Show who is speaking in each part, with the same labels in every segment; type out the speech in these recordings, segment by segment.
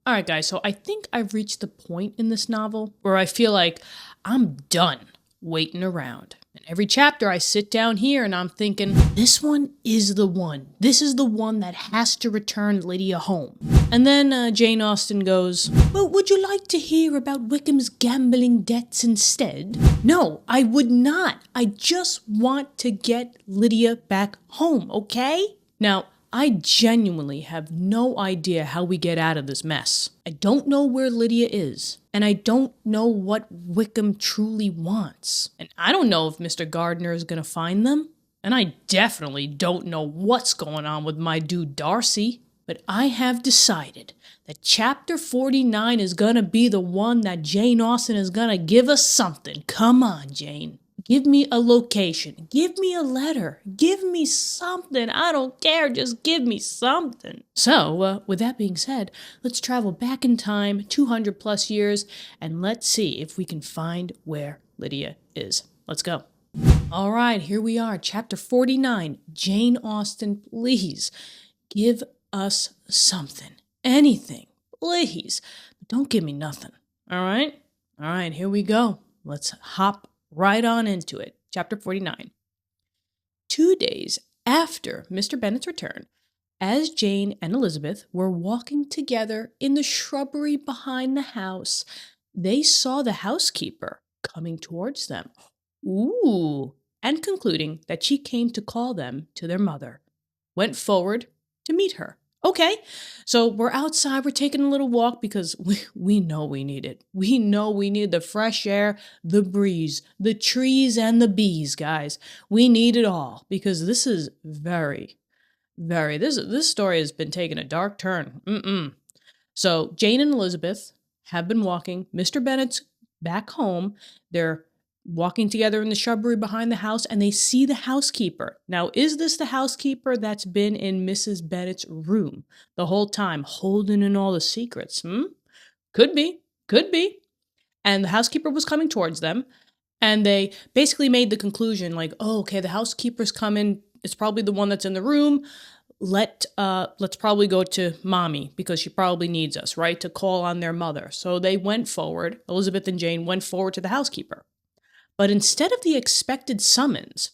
Speaker 1: All right, guys, so I think I've reached the point in this novel where I feel like I'm done waiting around. And every chapter I sit down here and I'm thinking, this one is the one. This is the one that has to return Lydia home. And then Jane Austen goes, well, would you like to hear about Wickham's gambling debts instead? No, I would not. I just want to get Lydia back home, okay? Now, I genuinely have no idea how we get out of this mess. I don't know where Lydia is, and I don't know what Wickham truly wants. And I don't know if Mr. Gardner is going to find them. And I definitely don't know what's going on with my dude Darcy. But I have decided that chapter 49 is going to be the one that Jane Austen is going to give us something. Come on, Jane. Give me a location. Give me a letter. Give me something. I don't care. Just give me something. So, with that being said, let's travel back in time 200 plus years and let's see if we can find where Lydia is. Let's go. All right, here we are. Chapter 49. Jane Austen, please give us something. Anything. Please. But don't give me nothing. All right? All right, here we go. Let's hop right on into it. Chapter 49. 2 days after Mr. Bennet's return, as Jane and Elizabeth were walking together in the shrubbery behind the house, they saw the housekeeper coming towards them. Ooh! And concluding that she came to call them to their mother, went forward to meet her. Okay, so we're outside, we're taking a little walk because we know we need it. We know we need the fresh air, the breeze, the trees, and the bees, guys. We need it all because this is this story has been taking a dark turn. So Jane and Elizabeth have been walking. Mr. Bennet's back home. They're walking together in the shrubbery behind the house, and they see the housekeeper. Now, is this the housekeeper that's been in Mrs. Bennet's room the whole time, holding in all the secrets? Could be. And the housekeeper was coming towards them, and they basically made the conclusion, like, oh, okay, the housekeeper's coming. It's probably the one that's in the room. Let's probably go to mommy because she probably needs us, right, to call on their mother. So they went forward. Elizabeth and Jane went forward to the housekeeper. But instead of the expected summons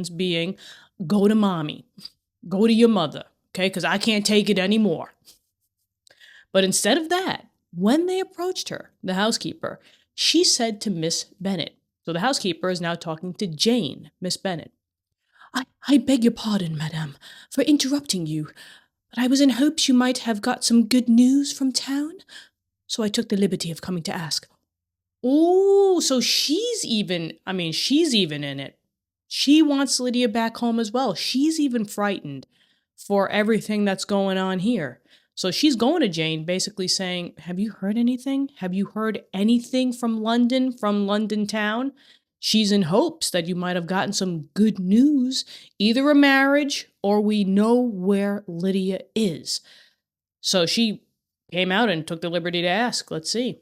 Speaker 1: being, go to mommy, go to your mother, okay, because I can't take it anymore. But instead of that, when they approached her, the housekeeper, she said to Miss Bennet, so the housekeeper is now talking to Jane, Miss Bennet, I beg your pardon, madame, for interrupting you, but I was in hopes you might have got some good news from town, so I took the liberty of coming to ask. Oh, so she's even in it. She wants Lydia back home as well. She's even frightened for everything that's going on here. So she's going to Jane, basically saying, have you heard anything? Have you heard anything from London town? She's in hopes that you might have gotten some good news, either a marriage or we know where Lydia is. So she came out and took the liberty to ask. Let's see.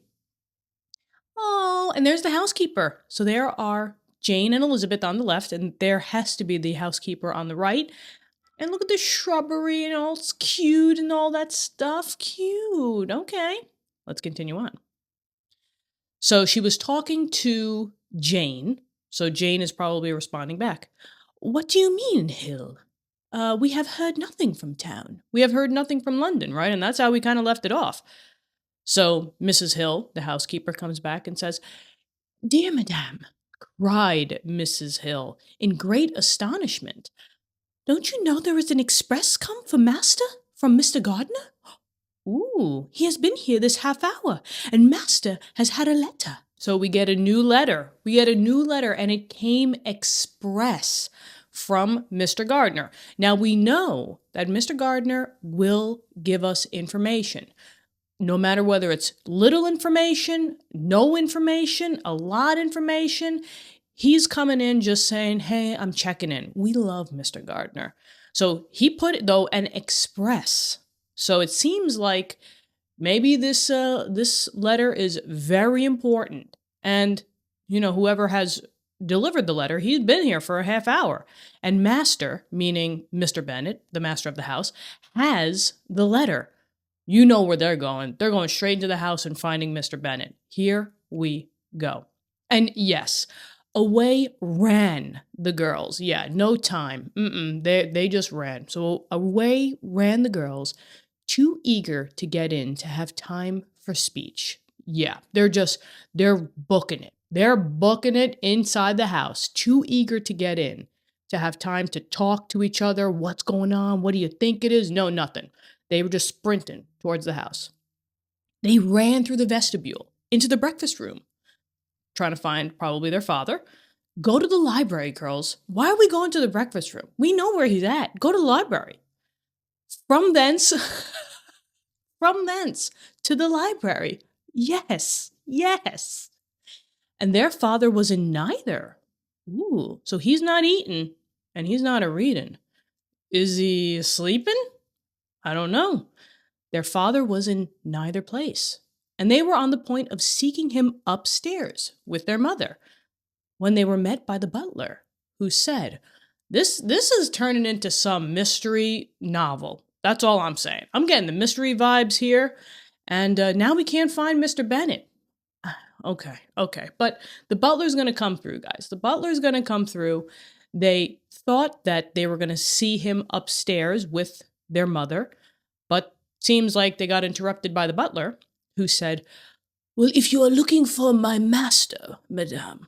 Speaker 1: Oh, and there's the housekeeper. So there are Jane and Elizabeth on the left, and there has to be the housekeeper on the right. And look at the shrubbery and all, it's cute and all that stuff. Cute. Okay, let's continue on. So she was talking to Jane. So Jane is probably responding back. What do you mean, Hill? We have heard nothing from town. We have heard nothing from London, right? And that's how we kind of left it off. So Mrs. Hill, the housekeeper, comes back and says, Dear Madame, cried Mrs. Hill in great astonishment, don't you know there is an express come for master from Mr. Gardner? Ooh, he has been here this half hour, and master has had a letter. So we get a new letter. And it came express from Mr. Gardner. Now we know that Mr. Gardner will give us information. No matter whether it's little information, no information, a lot information, he's coming in just saying, hey, I'm checking in. We love Mr. Gardner. So he put it, though, an express. So it seems like maybe this letter is very important. And, whoever has delivered the letter, he's been here for a half hour. And master, meaning Mr. Bennet, the master of the house, has the letter. You know where they're going. They're going straight into the house and finding Mr. Bennet. Here we go. And yes, away ran the girls. Yeah, no time. They just ran. So away ran the girls, too eager to get in to have time for speech. Yeah, they're booking it. They're booking it inside the house, too eager to get in to have time to talk to each other. What's going on? What do you think it is? No, nothing. They were just sprinting towards the house. They ran through the vestibule into the breakfast room, trying to find probably their father. Go to the library, girls. Why are we going to the breakfast room? We know where he's at. Go to the library. From thence, from thence to the library. Yes, yes. And their father was in neither. Ooh, so he's not eating and he's not a reading. Is he sleeping? I don't know. Their father was in neither place, and they were on the point of seeking him upstairs with their mother when they were met by the butler, who said, This is turning into some mystery novel. That's all I'm saying. I'm getting the mystery vibes here, and now we can't find Mr. Bennet. Okay. But the butler's going to come through, guys. The butler's going to come through. They thought that they were going to see him upstairs with their mother, but seems like they got interrupted by the butler, who said, Well, if you are looking for my master, madame,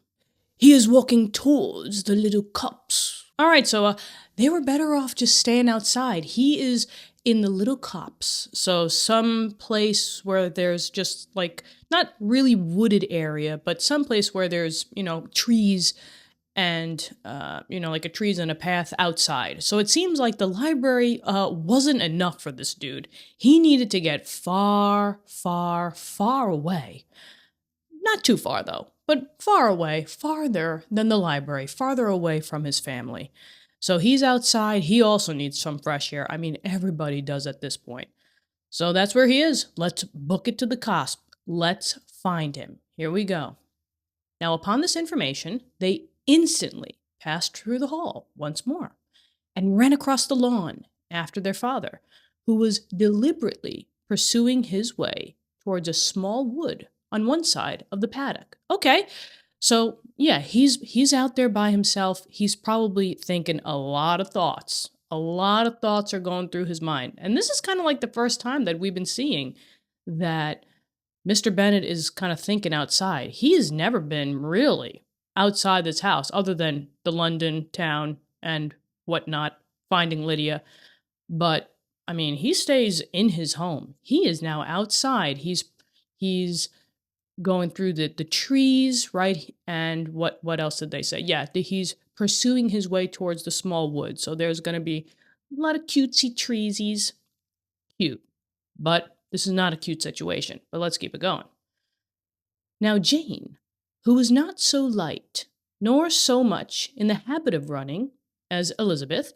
Speaker 1: he is walking towards the little copse. All right, so they were better off just staying outside. He is in the little copse, so some place where there's just like not really wooded area, but some place where there's trees and like a trees and a path outside. So it seems like the library wasn't enough for this dude. He needed to get far, far, far away. Not too far though, but far away, farther than the library, farther away from his family. So he's outside. He also needs some fresh air. I mean, everybody does at this point. So that's where he is. Let's book it to the cusp. Let's find him. Here we go. Now, upon this information, they instantly passed through the hall once more and ran across the lawn after their father, who was deliberately pursuing his way towards a small wood on one side of the paddock. Okay, so yeah, he's out there by himself. He's probably thinking a lot of thoughts. A lot of thoughts are going through his mind. And this is kind of like the first time that we've been seeing that Mr. Bennet is kind of thinking outside. He has never been really outside this house other than the London town and whatnot, finding Lydia. But, I mean, he stays in his home. He is now outside. He's going through the trees, right? And what else did they say? Yeah, he's pursuing his way towards the small wood. So there's going to be a lot of cutesy treesies. Cute. But this is not a cute situation. But let's keep it going. Now Jane, who was not so light, nor so much in the habit of running as Elizabeth,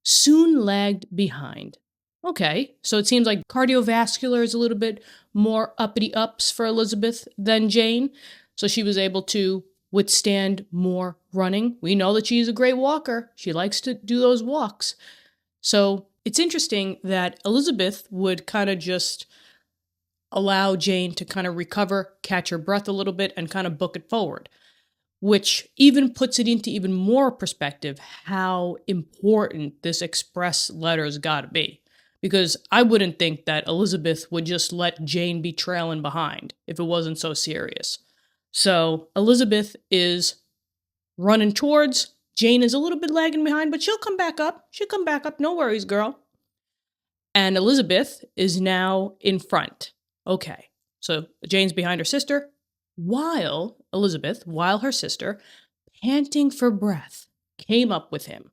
Speaker 1: soon lagged behind. Okay, so it seems like cardiovascular is a little bit more uppity ups for Elizabeth than Jane, so she was able to withstand more running. We know that she's a great walker. She likes to do those walks. So it's interesting that Elizabeth would kind of just allow Jane to kind of recover, catch her breath a little bit, and kind of book it forward, which even puts it into even more perspective how important this express letter's got to be. Because I wouldn't think that Elizabeth would just let Jane be trailing behind if it wasn't so serious. So Elizabeth is running towards, Jane is a little bit lagging behind, but she'll come back up. She'll come back up. No worries, girl. And Elizabeth is now in front. Okay, so Jane's behind her sister, while her sister, panting for breath, came up with him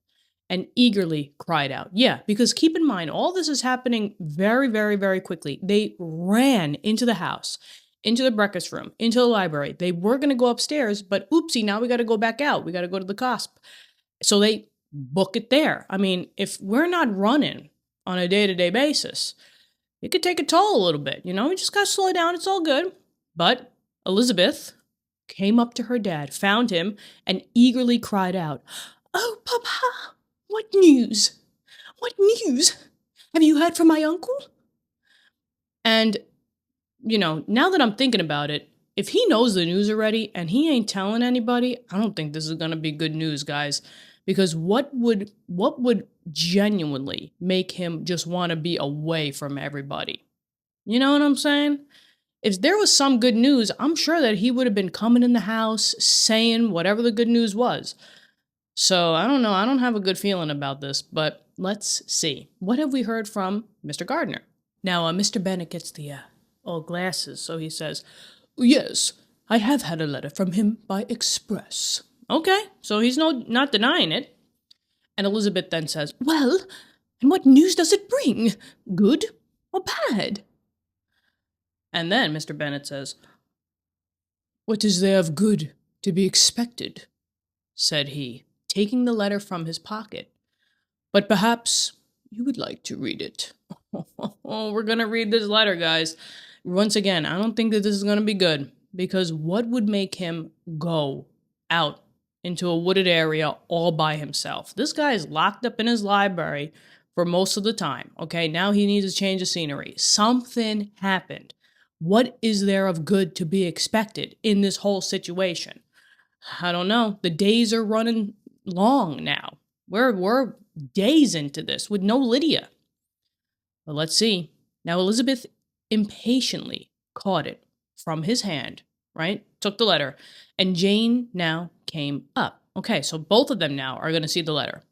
Speaker 1: and eagerly cried out. Yeah, because keep in mind, all this is happening very, very, very quickly. They ran into the house, into the breakfast room, into the library. They were going to go upstairs, but oopsie, now we got to go back out. We got to go to the cusp. So they book it there. I mean, if we're not running on a day-to-day basis, it could take a toll a little bit. We just got to slow down. It's all good. But Elizabeth came up to her dad, found him, and eagerly cried out, "Oh, Papa! What news? What news? Have you heard from my uncle?" And, now that I'm thinking about it, if he knows the news already and he ain't telling anybody, I don't think this is going to be good news, guys. Because what would genuinely make him just want to be away from everybody? You know what I'm saying? If there was some good news, I'm sure that he would have been coming in the house saying whatever the good news was. So I don't know. I don't have a good feeling about this, but let's see. What have we heard from Mr. Gardner? Now, Mr. Bennet gets the old glasses, so he says, "Yes, I have had a letter from him by express." Okay, so he's not denying it. And Elizabeth then says, "Well, and what news does it bring? Good or bad?" And then Mr. Bennet says, "What is there of good to be expected?" said he, taking the letter from his pocket. "But perhaps you would like to read it." Oh, we're going to read this letter, guys. Once again, I don't think that this is going to be good, because what would make him go out into a wooded area all by himself? This guy is locked up in his library for most of the time. Okay, now he needs a change of scenery. Something happened. What is there of good to be expected in this whole situation? I don't know. The days are running long now. We're days into this with no Lydia. But let's see. Now Elizabeth impatiently caught it from his hand, right? Took the letter. And Jane now came up. Okay, so both of them now are going to see the letter.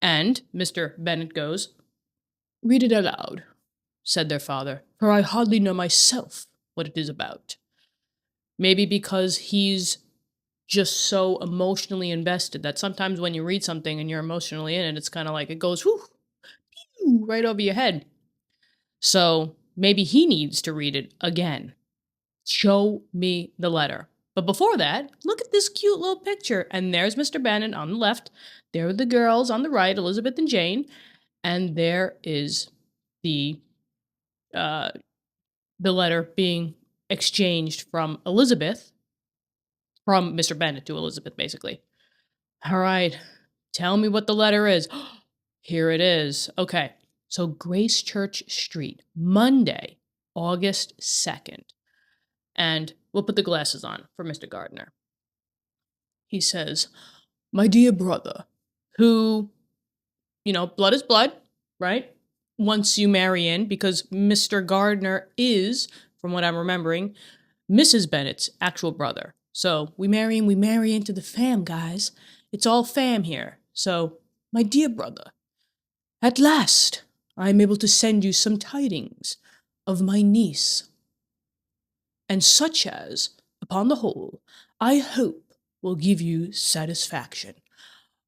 Speaker 1: And Mr. Bennet goes, "Read it aloud," said their father, "for I hardly know myself what it is about." Maybe because he's just so emotionally invested that sometimes when you read something and you're emotionally in it, it's kind of like it goes whoo, pew, right over your head. So maybe he needs to read it again. Show me the letter. But before that, look at this cute little picture. And there's Mr. Bennet on the left. There are the girls on the right, Elizabeth and Jane. And there is the letter being exchanged from Elizabeth, from Mr. Bennet to Elizabeth, basically. All right, tell me what the letter is. Here it is. Okay, so Grace Church Street, Monday, August 2nd. And we'll put the glasses on for Mr. Gardner. He says, "My dear brother," who, blood is blood, right? Once you marry in, because Mr. Gardner is, from what I'm remembering, Mrs. Bennet's actual brother. So we marry into the fam, guys. It's all fam here. So, my dear brother, at last I am able to send you some tidings of my niece, and such as, upon the whole, I hope will give you satisfaction.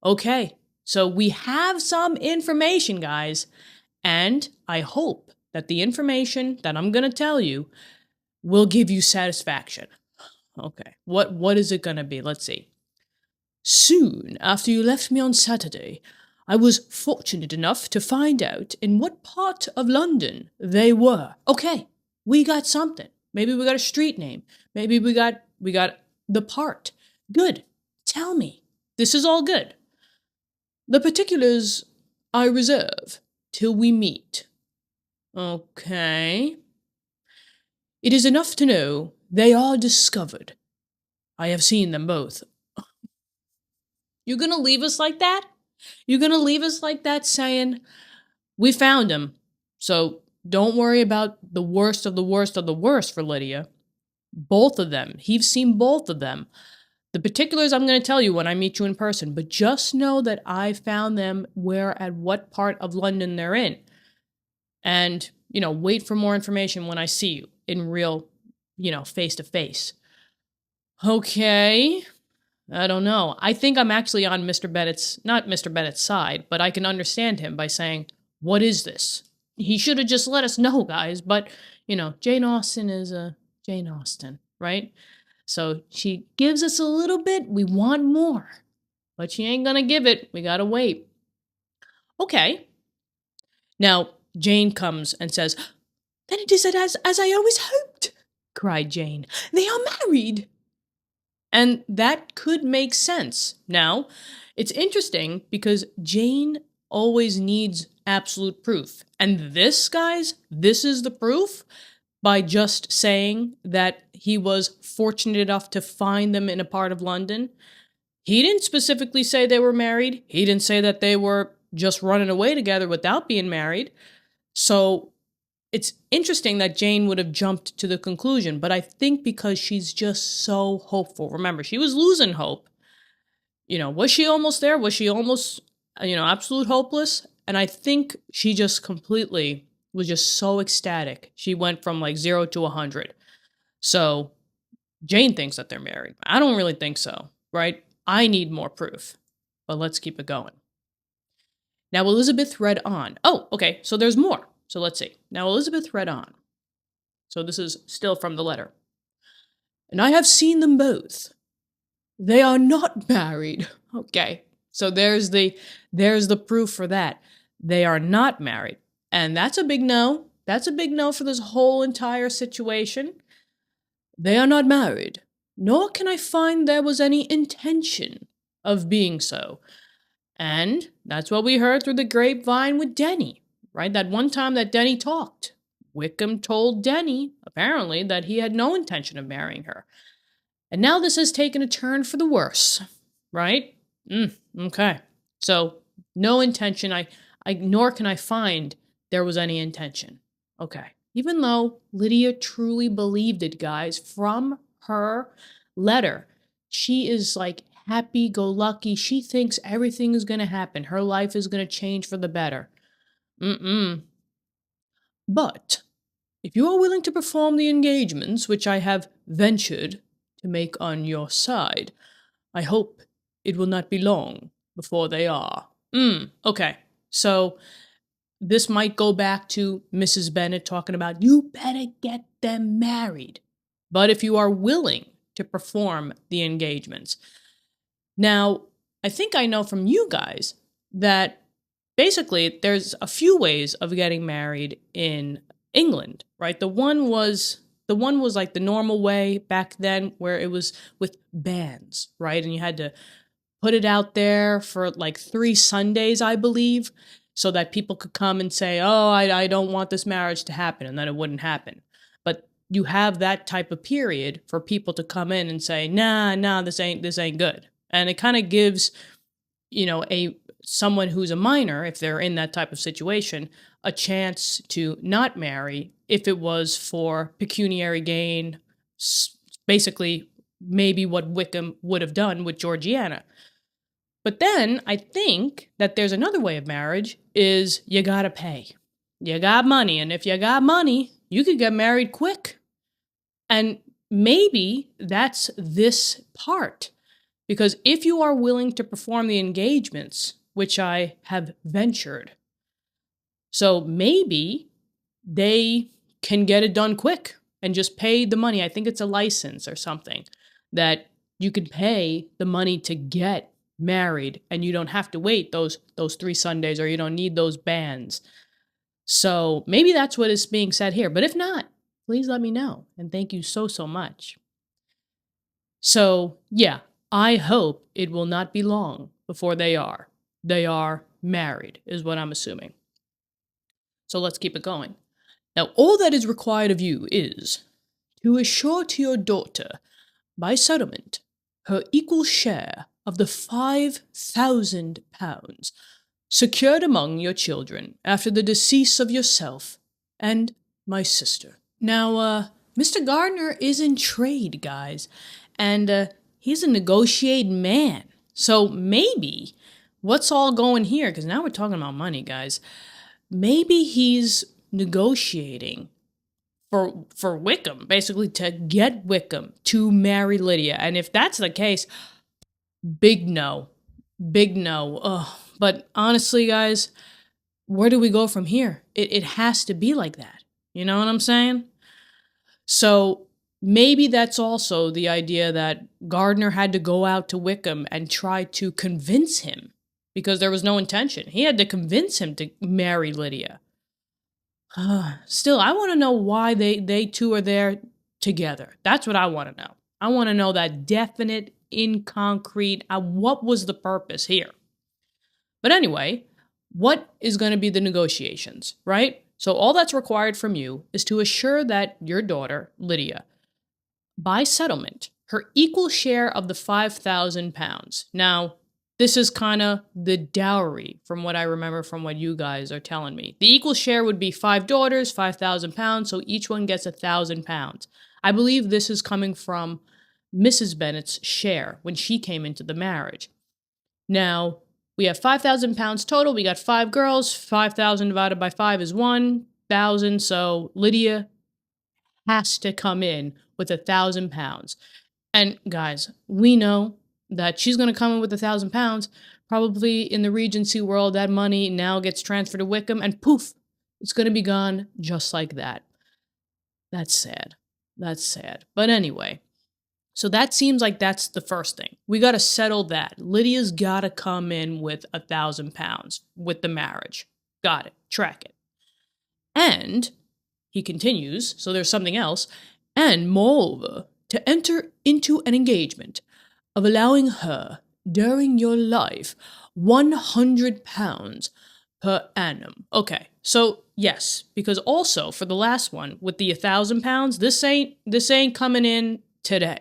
Speaker 1: Okay, so we have some information, guys, and I hope that the information that I'm going to tell you will give you satisfaction. Okay, what is it going to be? Let's see. "Soon after you left me on Saturday, I was fortunate enough to find out in what part of London they were." Okay, we got something. Maybe we got a street name. Maybe we got the part. Good. Tell me. This is all good. "The particulars I reserve till we meet." Okay. "It is enough to know they are discovered. I have seen them both." You're going to leave us like that? You're going to leave us like that saying, "We found him, so don't worry about the worst of the worst of the worst for Lydia. Both of them. He's seen both of them. The particulars I'm going to tell you when I meet you in person, but just know that I found them at what part of London they're in. And, wait for more information when I see you in real, face to face." Okay. I don't know. I think I'm actually on not Mr. Bennett's side, but I can understand him by saying, "What is this?" He should have just let us know, guys. But, Jane Austen is Jane Austen, right? So she gives us a little bit. We want more. But she ain't going to give it. We got to wait. Okay. Now, Jane comes and says, "Then it is as I always hoped," cried Jane. "They are married." And that could make sense. Now, it's interesting because Jane always needs absolute proof. And this, guys, this is the proof by just saying that he was fortunate enough to find them in a part of London. He didn't specifically say they were married. He didn't say that they were just running away together without being married. So it's interesting that Jane would have jumped to the conclusion, but I think because she's just so hopeful. Remember, she was losing hope. Was she almost there? Was she almost, absolute hopeless? And I think she just completely was just so ecstatic. She went from like 0 to 100. So Jane thinks that they're married. I don't really think so, right? I need more proof. But let's keep it going. Now, Elizabeth read on. Oh, okay, so there's more. So let's see. Now, Elizabeth read on. So this is still from the letter. And I have seen them both. They are not married. Okay, so there's the proof for that. They are not married. And that's a big no. That's a big no for this whole entire situation. They are not married, nor can I find there was any intention of being so. And that's what we heard through the grapevine with Denny, right? That one time that Denny talked, Wickham told Denny, apparently, that he had no intention of marrying her. And now this has taken a turn for the worse, right? Okay. So, no intention, nor can I find there was any intention. Okay. Even though Lydia truly believed it, guys, from her letter, she is like happy-go-lucky. She thinks everything is going to happen. Her life is going to change for the better. But if you are willing to perform the engagements which I have ventured to make on your side, I hope it will not be long before they are. Okay. So this might go back to Mrs. Bennet talking about, you better get them married. But if you are willing to perform the engagements. Now, I think I know from you guys that basically there's a few ways of getting married in England, right? The one was like the normal way back then where it was with banns, right? And you had to put it out there for like 3 Sundays, I believe, so that people could come and say, oh, I don't want this marriage to happen, and then it wouldn't happen. But you have that type of period for people to come in and say, nah, this ain't good. And it kind of gives, someone who's a minor, if they're in that type of situation, a chance to not marry if it was for pecuniary gain, basically maybe what Wickham would have done with Georgiana. But then I think that there's another way of marriage is you gotta pay. You got money, and if you got money, you could get married quick. And maybe that's this part. Because if you are willing to perform the engagements, which I have ventured, so maybe they can get it done quick and just pay the money. I think it's a license or something that you can pay the money to get married, and you don't have to wait those 3 Sundays, or you don't need those bands. So maybe that's what is being said here. But if not, please let me know. And thank you so much. So yeah, I hope it will not be long before they are married, is what I'm assuming. So let's keep it going. Now, all that is required of you is to assure to your daughter, by settlement, her equal share of the £5,000 secured among your children after the decease of yourself and my sister. Now, Mr. Gardner is in trade, guys, and he's a negotiating man. So maybe what's all going here, because now we're talking about money, guys, maybe he's negotiating for Wickham, basically to get Wickham to marry Lydia. And if that's the case, big no. Ugh. But honestly, guys, where do we go from here? It has to be like that. You know what I'm saying? So maybe that's also the idea that Gardner had to go out to Wickham and try to convince him, because there was no intention. He had to convince him to marry Lydia. Still, I want to know why they two are there together. That's what I want to know. I want to know that definite, in concrete, what was the purpose here? But anyway, what is going to be the negotiations, right? So all that's required from you is to assure that your daughter, Lydia, by settlement, her equal share of the £5,000. Now, this is kind of the dowry from what I remember from what you guys are telling me. The equal share would be 5 daughters, £5,000, so each one gets £1,000. I believe this is coming from Mrs. Bennet's share when she came into the marriage. Now, we have £5,000 total. We got 5 girls. 5,000 divided by 5 is 1,000. So Lydia has to come in with £1,000. And guys, we know that she's going to come in with £1,000. Probably in the Regency world, that money now gets transferred to Wickham, and poof, it's going to be gone just like that. That's sad. That's sad. But anyway, so that seems like that's the first thing. We got to settle that. Lydia's got to come in with £1,000 with the marriage. Got it. Track it. And he continues, so there's something else. And moreover, to enter into an engagement of allowing her, during your life, £100 per annum. Okay, so yes, because also for the last one, with the £1,000, this ain't coming in today.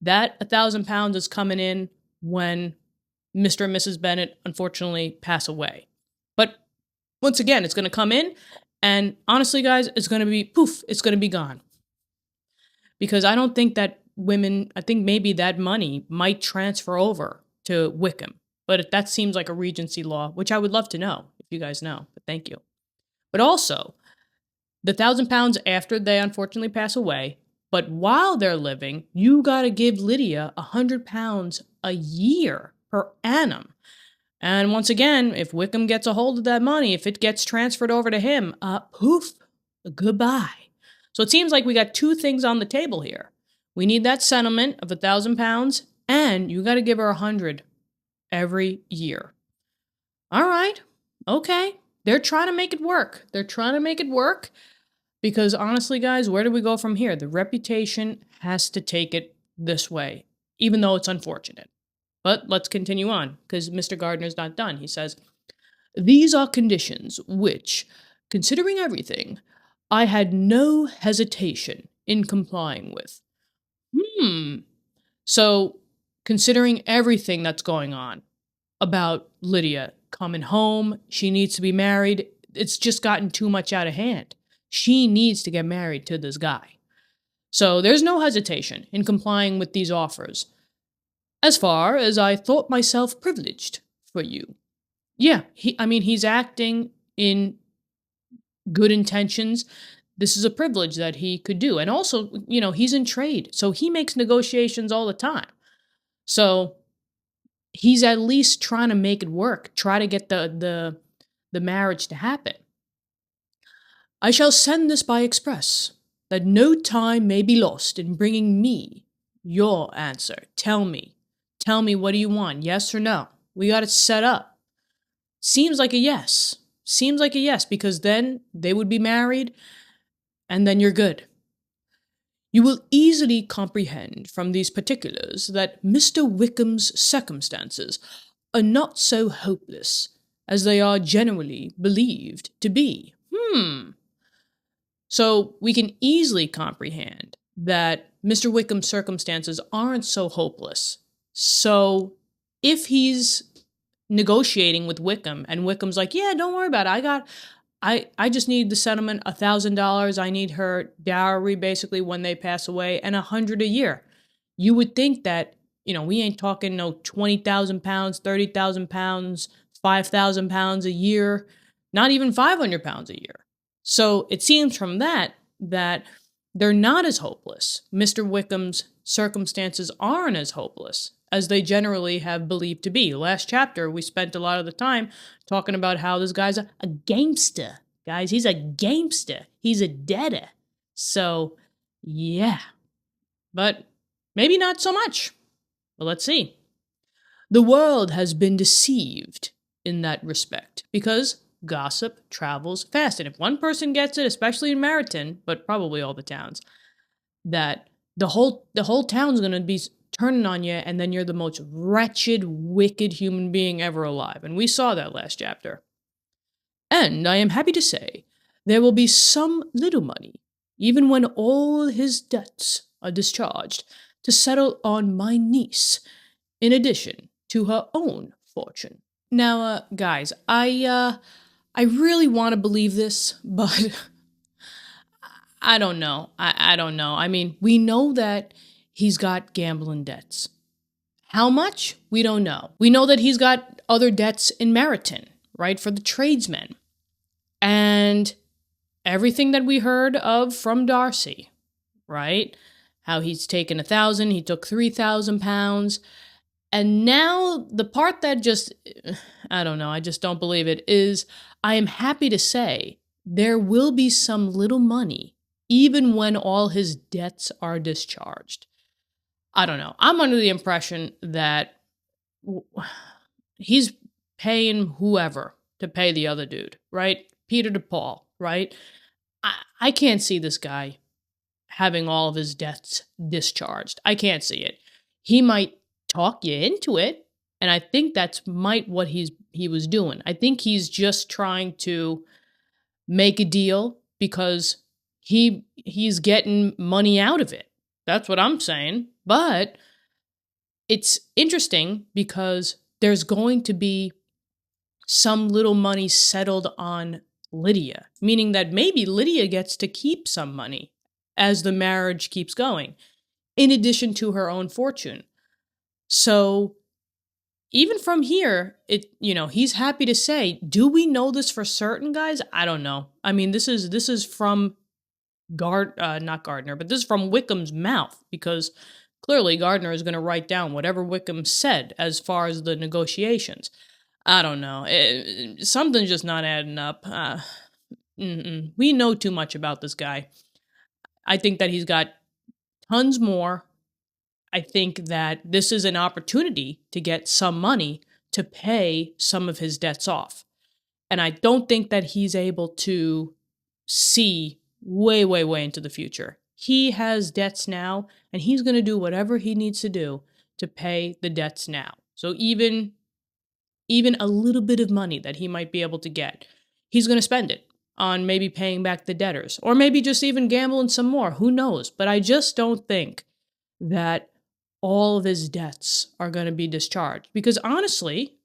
Speaker 1: That £1,000 is coming in when Mr. and Mrs. Bennet unfortunately pass away. But once again, it's going to come in, and honestly, guys, it's going to be poof, it's going to be gone. Because I don't think that women, I think maybe that money might transfer over to Wickham. But that seems like a Regency law, which I would love to know, if you guys know. But thank you. But also, the £1,000 after they unfortunately pass away, but while they're living, you got to give Lydia £100 a year per annum. And once again, if Wickham gets a hold of that money, if it gets transferred over to him, poof, goodbye. So it seems like we got 2 things on the table here. We need that settlement of £1,000, and you got to give her 100 every year. All right, okay. They're trying to make it work. They're trying to make it work because honestly, guys, where do we go from here? The reputation has to take it this way, even though it's unfortunate. But let's continue on because Mr. Gardner's not done. He says, these are conditions which, considering everything, I had no hesitation in complying with. So, considering everything that's going on about Lydia coming home, she needs to be married, it's just gotten too much out of hand. She needs to get married to this guy. So, there's no hesitation in complying with these offers, as far as I thought myself privileged for you. Yeah, he's acting in good intentions. This is a privilege that he could do. And also, he's in trade, so he makes negotiations all the time. So he's at least trying to make it work, try to get the marriage to happen. I shall send this by express, that no time may be lost in bringing me your answer. Tell me, what do you want? Yes or no? We got it set up. Seems like a yes. Seems like a yes, because then they would be married, and then you're good. You will easily comprehend from these particulars that Mr. Wickham's circumstances are not so hopeless as they are generally believed to be. So we can easily comprehend that Mr. Wickham's circumstances aren't so hopeless. So if he's negotiating with Wickham and Wickham's like, yeah, don't worry about it. I just need the settlement, $1,000. I need her dowry basically when they pass away, and $100 a year. You would think that, we ain't talking no £20,000, £30,000, £5,000 a year, not even £500 a year. So it seems from that they're not as hopeless. Mr. Wickham's circumstances aren't as hopeless as they generally have believed to be. Last chapter, we spent a lot of the time talking about how this guy's a gamester. Guys, he's a gamester. He's a debtor. So, yeah. But maybe not so much. Well, let's see. The world has been deceived in that respect because gossip travels fast. And if one person gets it, especially in Meryton, but probably all the towns, that the whole town's going to be turning on you, and then you're the most wretched, wicked human being ever alive. And we saw that last chapter. And I am happy to say there will be some little money, even when all his debts are discharged, to settle on my niece, in addition to her own fortune. Now, guys, I really want to believe this, but I don't know. I don't know. I mean, we know that he's got gambling debts. How much? We don't know. We know that he's got other debts in Meryton, right, for the tradesmen. And everything that we heard of from Darcy, right? How he's taken 1,000, he took 3,000 pounds. And now the part that just, I don't know, I just don't believe it, is I am happy to say there will be some little money, even when all his debts are discharged. I don't know. I'm under the impression that he's paying whoever to pay the other dude, right? Peter to Paul, right? I can't see this guy having all of his debts discharged. I can't see it. He might talk you into it, and I think that's what he was doing. I think he's just trying to make a deal because he's getting money out of it. That's what I'm saying. But it's interesting because there's going to be some little money settled on Lydia, meaning that maybe Lydia gets to keep some money as the marriage keeps going, in addition to her own fortune. So even from here, he's happy to say, do we know this for certain, guys? I don't know. I mean, this is from not Gardner, but this is from Wickham's mouth, because clearly Gardner is going to write down whatever Wickham said as far as the negotiations. I don't know. Something's just not adding up. We know too much about this guy. I think that he's got tons more. I think that this is an opportunity to get some money to pay some of his debts off. And I don't think that he's able to see way, way, way into the future. He has debts now, and he's going to do whatever he needs to do to pay the debts now. So even a little bit of money that he might be able to get, he's going to spend it on maybe paying back the debtors, or maybe just even gambling some more. Who knows? But I just don't think that all of his debts are going to be discharged. Because honestly,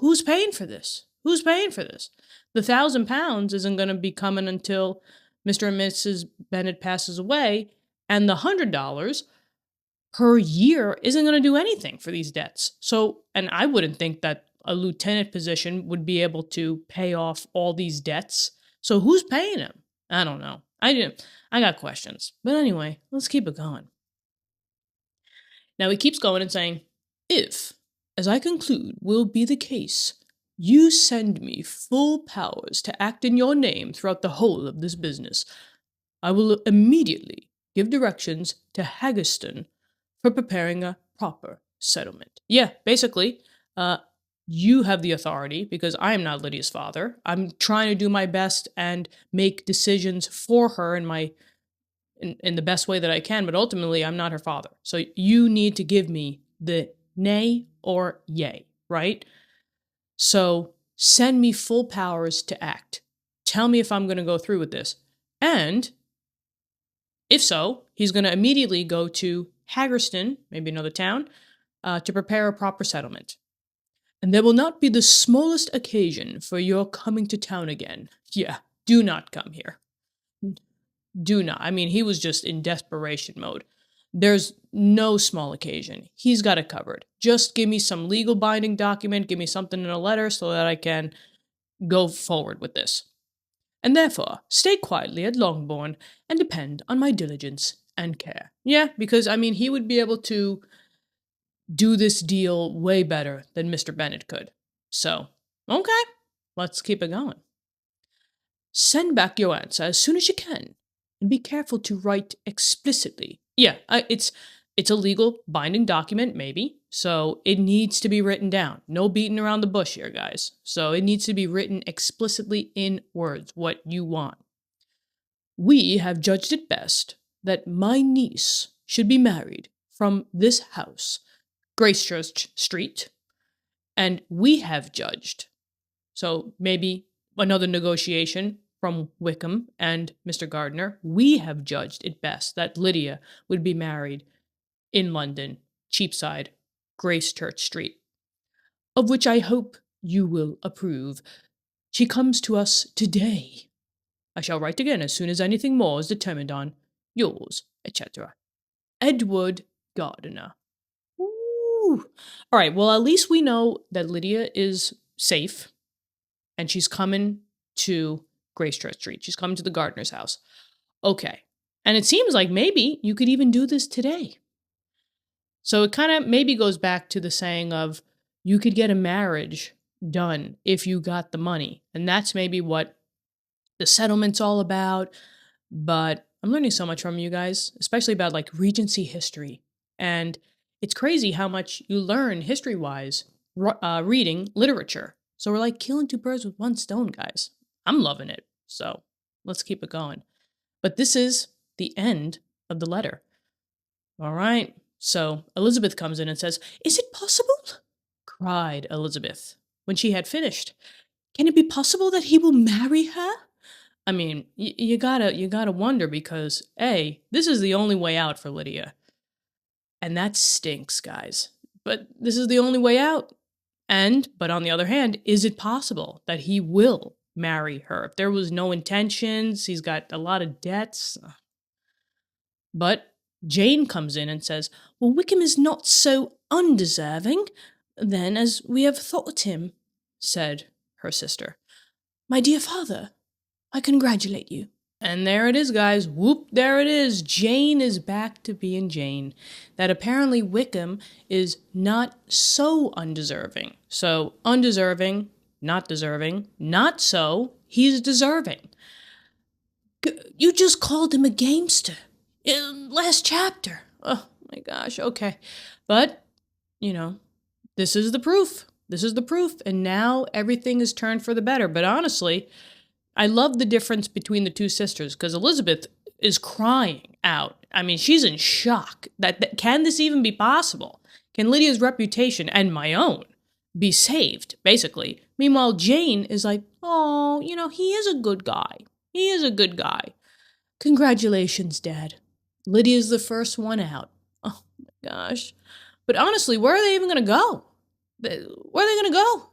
Speaker 1: who's paying for this? Who's paying for this? The £1,000 isn't going to be coming until Mr. and Mrs. Bennet passes away, and the $100 per year isn't going to do anything for these debts. So, and I wouldn't think that a lieutenant position would be able to pay off all these debts. So who's paying him? I don't know. I got questions. But anyway, let's keep it going. Now he keeps going and saying, if, as I conclude will be the case, you send me full powers to act in your name throughout the whole of this business, I will immediately give directions to Haggerston for preparing a proper settlement. Yeah, basically, you have the authority because I am not Lydia's father. I'm trying to do my best and make decisions for her in the best way that I can, but ultimately I'm not her father. So you need to give me the nay or yay, right? So send me full powers to act. Tell me if I'm going to go through with this. And if so, he's going to immediately go to Haggerston, maybe another town, to prepare a proper settlement. And there will not be the smallest occasion for your coming to town again. Yeah, do not come here. Do not. I mean, he was just in desperation mode. There's no small occasion. He's got it covered. Just give me some legal binding document, give me something in a letter so that I can go forward with this. And therefore, stay quietly at Longbourn and depend on my diligence and care. Yeah, because, I mean, he would be able to do this deal way better than Mr. Bennet could. So, okay, let's keep it going. Send back your answer as soon as you can, and be careful to write explicitly. Yeah, it's a legal binding document, maybe, so it needs to be written down. No beating around the bush here, guys. So it needs to be written explicitly in words, what you want. We have judged it best that my niece should be married from this house, Gracechurch Street, and we have judged. So maybe another negotiation from Wickham and Mr. Gardiner. We have judged it best that Lydia would be married in London, Cheapside, Gracechurch Street, of which I hope you will approve. She comes to us today. I shall write again as soon as anything more is determined on. Yours, etc. Edward Gardiner. Ooh. All right, well, at least we know that Lydia is safe and she's coming to Gracechurch Street. She's coming to the Gardiner's house. Okay. And it seems like maybe you could even do this today. So it kind of maybe goes back to the saying of you could get a marriage done if you got the money. And that's maybe what the settlement's all about. But I'm learning so much from you guys, especially about like Regency history. And it's crazy how much you learn history-wise reading literature. So we're like killing two birds with one stone, guys. I'm loving it. So let's keep it going. But this is the end of the letter. All right. So Elizabeth comes in and says, "Is it possible?" cried Elizabeth when she had finished. "Can it be possible that he will marry her?" I mean, you gotta wonder because A, this is the only way out for Lydia. And that stinks, guys. But this is the only way out. But on the other hand, is it possible that he will marry her? If there was no intentions, he's got a lot of debts. But Jane comes in and says, "Well, Wickham is not so undeserving, then, as we have thought him," said her sister. "My dear father, I congratulate you." And there it is, guys. Whoop, there it is. Jane is back to being Jane. That apparently Wickham is not so undeserving. So, undeserving, not deserving, not so, he's deserving. You just called him a gamester. Last chapter. Oh, my gosh, okay. But, this is the proof. This is the proof. And now everything is turned for the better. But honestly, I love the difference between the two sisters because Elizabeth is crying out. I mean, she's in shock. That can this even be possible? Can Lydia's reputation and my own be saved, basically? Meanwhile, Jane is like, "Oh, he is a good guy. He is a good guy. Congratulations, Dad. Lydia's the first one out." Oh, my gosh. But honestly, where are they even going to go? Where are they going to go?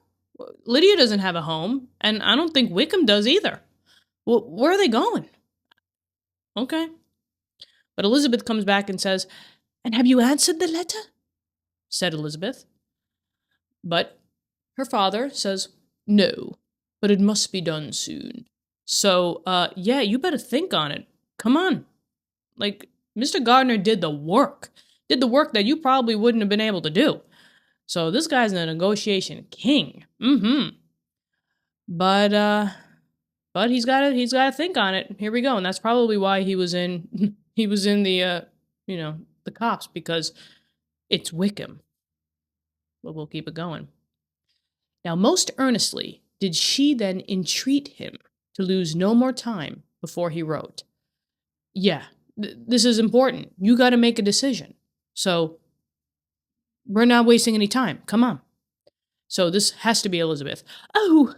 Speaker 1: Lydia doesn't have a home, and I don't think Wickham does either. Well, where are they going? Okay. But Elizabeth comes back and says, "And have you answered the letter?" said Elizabeth. But her father says, "No, but it must be done soon. So, yeah, you better think on it. Come on." Like, Mr. Gardiner did the work that you probably wouldn't have been able to do. So this guy's a negotiation king. But he's got to think on it. Here we go. And that's probably why he was in the the cops, because it's Wickham. But we'll keep it going. Now, most earnestly did she then entreat him to lose no more time before he wrote. Yeah, this is important. You got to make a decision. So we're not wasting any time. Come on. So this has to be Elizabeth. "Oh,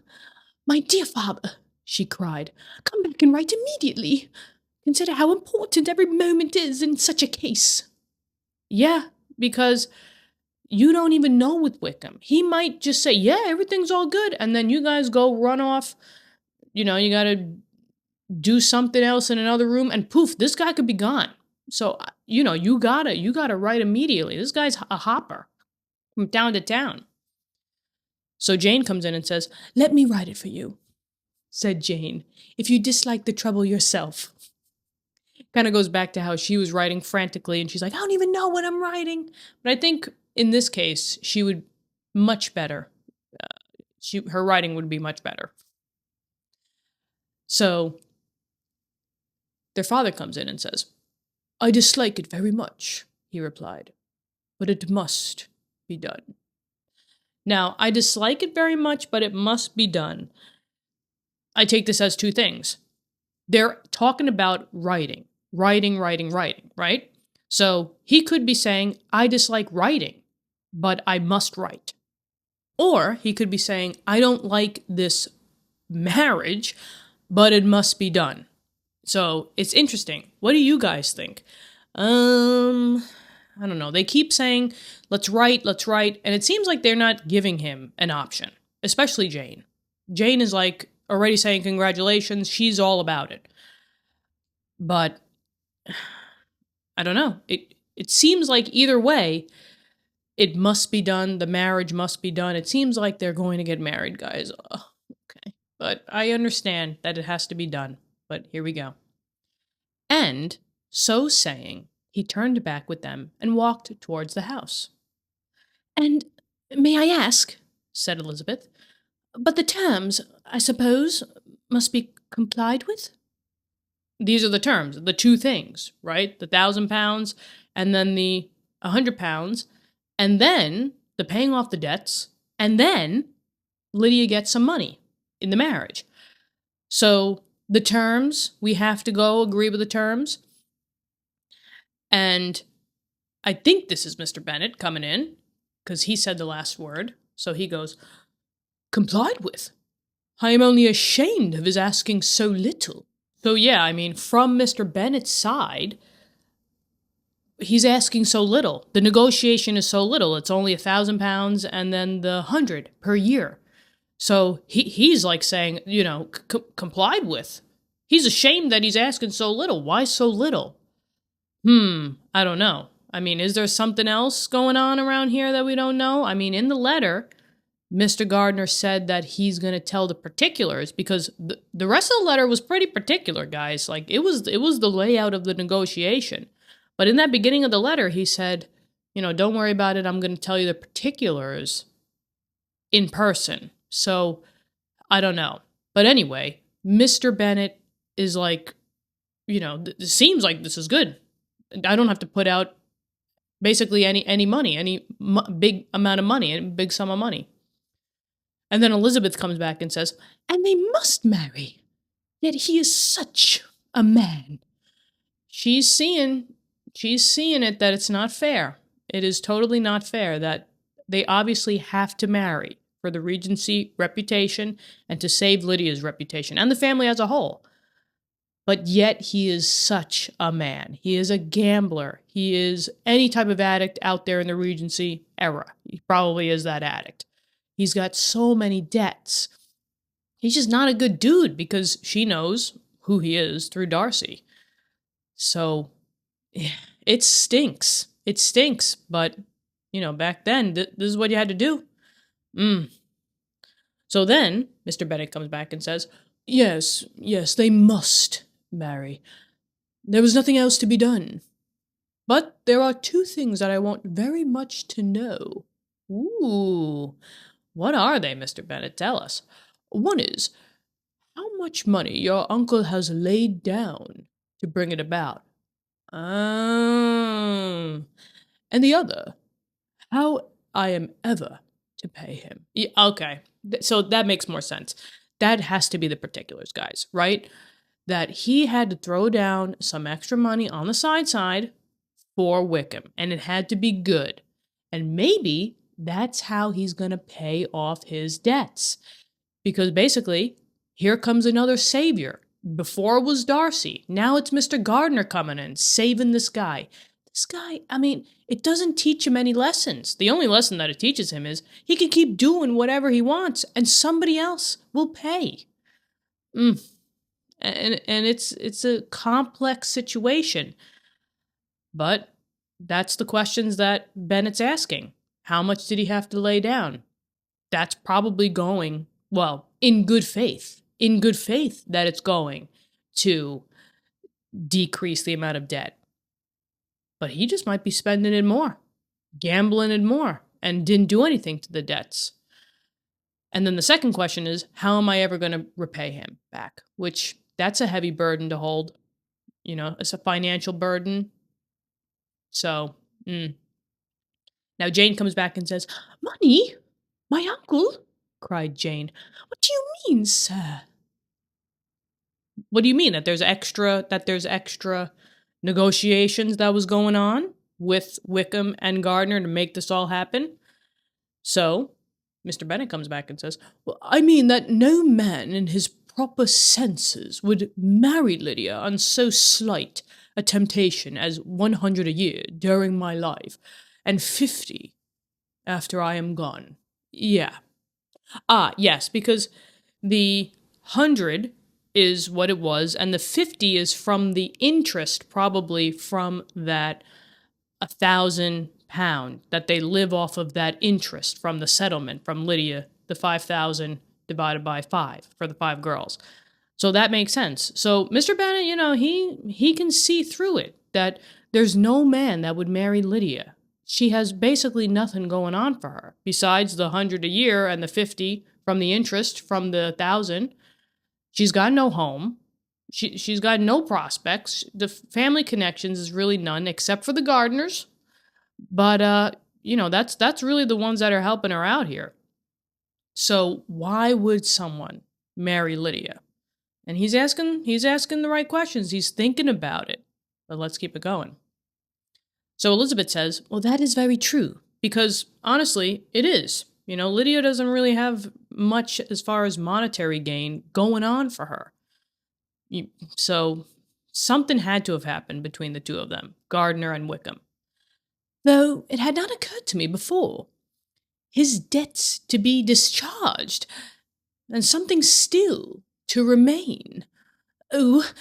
Speaker 1: my dear father," she cried, "come back and write immediately. Consider how important every moment is in such a case." Yeah, because you don't even know with Wickham. He might just say, "Yeah, everything's all good," and then you guys go run off. You got to do something else in another room, and poof, this guy could be gone. So, you gotta write immediately. This guy's a hopper from town to town. So Jane comes in and says, "Let me write it for you," said Jane, "if you dislike the trouble yourself." Kind of goes back to how she was writing frantically, and she's like, "I don't even know what I'm writing." But I think in this case, she would much better. Her writing would be much better. So their father comes in and says, "I dislike it very much," he replied, "but it must be done." Now, I dislike it very much, but it must be done. I take this as two things. They're talking about writing, right? So he could be saying, "I dislike writing, but I must write." Or he could be saying, I don't like this marriage, but it must be done. So it's interesting. What do you guys think? I don't know. They keep saying, let's write. And it seems like they're not giving him an option, especially Jane. Jane is like already saying congratulations. She's all about it. But I don't know. It seems like either way, it must be done. The marriage must be done. It seems like they're going to get married, guys. Ugh, okay. But I understand that it has to be done. But here we go. And so saying, he turned back with them and walked towards the house. And may I ask, said Elizabeth, but the terms, I suppose, must be complied with? These are the terms, the two things, right? the £1,000 and then the £100, and then the paying off the debts, and then Lydia gets some money in the marriage. So the terms, we have to go agree with the terms. And I think this is Mr. Bennet coming in, because he said the last word. So he goes, complied with? I am only ashamed of his asking so little. So yeah, I mean, from Mr. Bennet's side, he's asking so little. The negotiation is so little. It's only £1,000 and then the 100 per year. So he's like saying, complied with. He's ashamed that he's asking so little. Why so little? I don't know. I mean, is there something else going on around here that we don't know? I mean, in the letter, Mr. Gardner said that he's going to tell the particulars, because the rest of the letter was pretty particular, guys. Like, it was the layout of the negotiation. But in that beginning of the letter, he said, don't worry about it. I'm going to tell you the particulars in person. So, I don't know. But anyway, Mr. Bennet is like, it seems like this is good. I don't have to put out basically any money, big amount of money, any big sum of money. And then Elizabeth comes back and says, and they must marry. Yet he is such a man. She's seeing it that it's not fair. It is totally not fair that they obviously have to marry for the Regency reputation and to save Lydia's reputation and the family as a whole. But yet he is such a man. He is a gambler. He is any type of addict out there in the Regency era. He probably is that addict. He's got so many debts. He's just not a good dude, because she knows who he is through Darcy. So it stinks. It stinks. But, back then, this is what you had to do. So then Mr. Bennet comes back and says, yes, they must marry. There was nothing else to be done. But there are two things that I want very much to know. Ooh, what are they, Mr. Bennet? Tell us. One is, how much money your uncle has laid down to bring it about. And the other, how I am ever to pay him. Yeah, okay, so that makes more sense. That has to be the particulars, guys, right? That he had to throw down some extra money on the side for Wickham, and it had to be good. And maybe that's how he's going to pay off his debts. Because basically, here comes another savior. Before it was Darcy. Now it's Mr. Gardner coming in, saving this guy. This guy, I mean, it doesn't teach him any lessons. The only lesson that it teaches him is he can keep doing whatever he wants, and somebody else will pay. And it's a complex situation. But that's the questions that Bennet's asking. How much did he have to lay down? That's probably going, well, in good faith that it's going to decrease the amount of debt. But he just might be spending it more, gambling it more, and didn't do anything to the debts. And then the second question is, how am I ever going to repay him back? Which, that's a heavy burden to hold. It's a financial burden. So, Now Jane comes back and says, money? My uncle? Cried Jane. What do you mean, sir? What do you mean? That there's extra negotiations that was going on with Wickham and Gardner to make this all happen? So, Mr. Bennet comes back and says, "Well, I mean that no man in his proper senses would marry Lydia on so slight a temptation as 100 a year during my life, and 50 after I am gone." Yeah. Yes, because the 100 is what it was, and the 50 is from the interest, probably from that £1,000 that they live off of, that interest from the settlement from Lydia, the 5,000 divided by 5 for the 5 girls. So that makes sense. So Mr. Bennet, he can see through it, that there's no man that would marry Lydia. She has basically nothing going on for her besides the 100 a year and the 50 from the interest from the 1,000. She's got no home. She's got no prospects. The family connections is really none, except for the Gardners. But that's really the ones that are helping her out here. So why would someone marry Lydia? And he's asking the right questions. He's thinking about it. But let's keep it going. So Elizabeth says, "Well, that is very true, because honestly, it is. Lydia doesn't really have much as far as monetary gain going on for her. So something had to have happened between the two of them, Gardner and Wickham. Though it had not occurred to me before. His debts to be discharged, and something still to remain. Oh,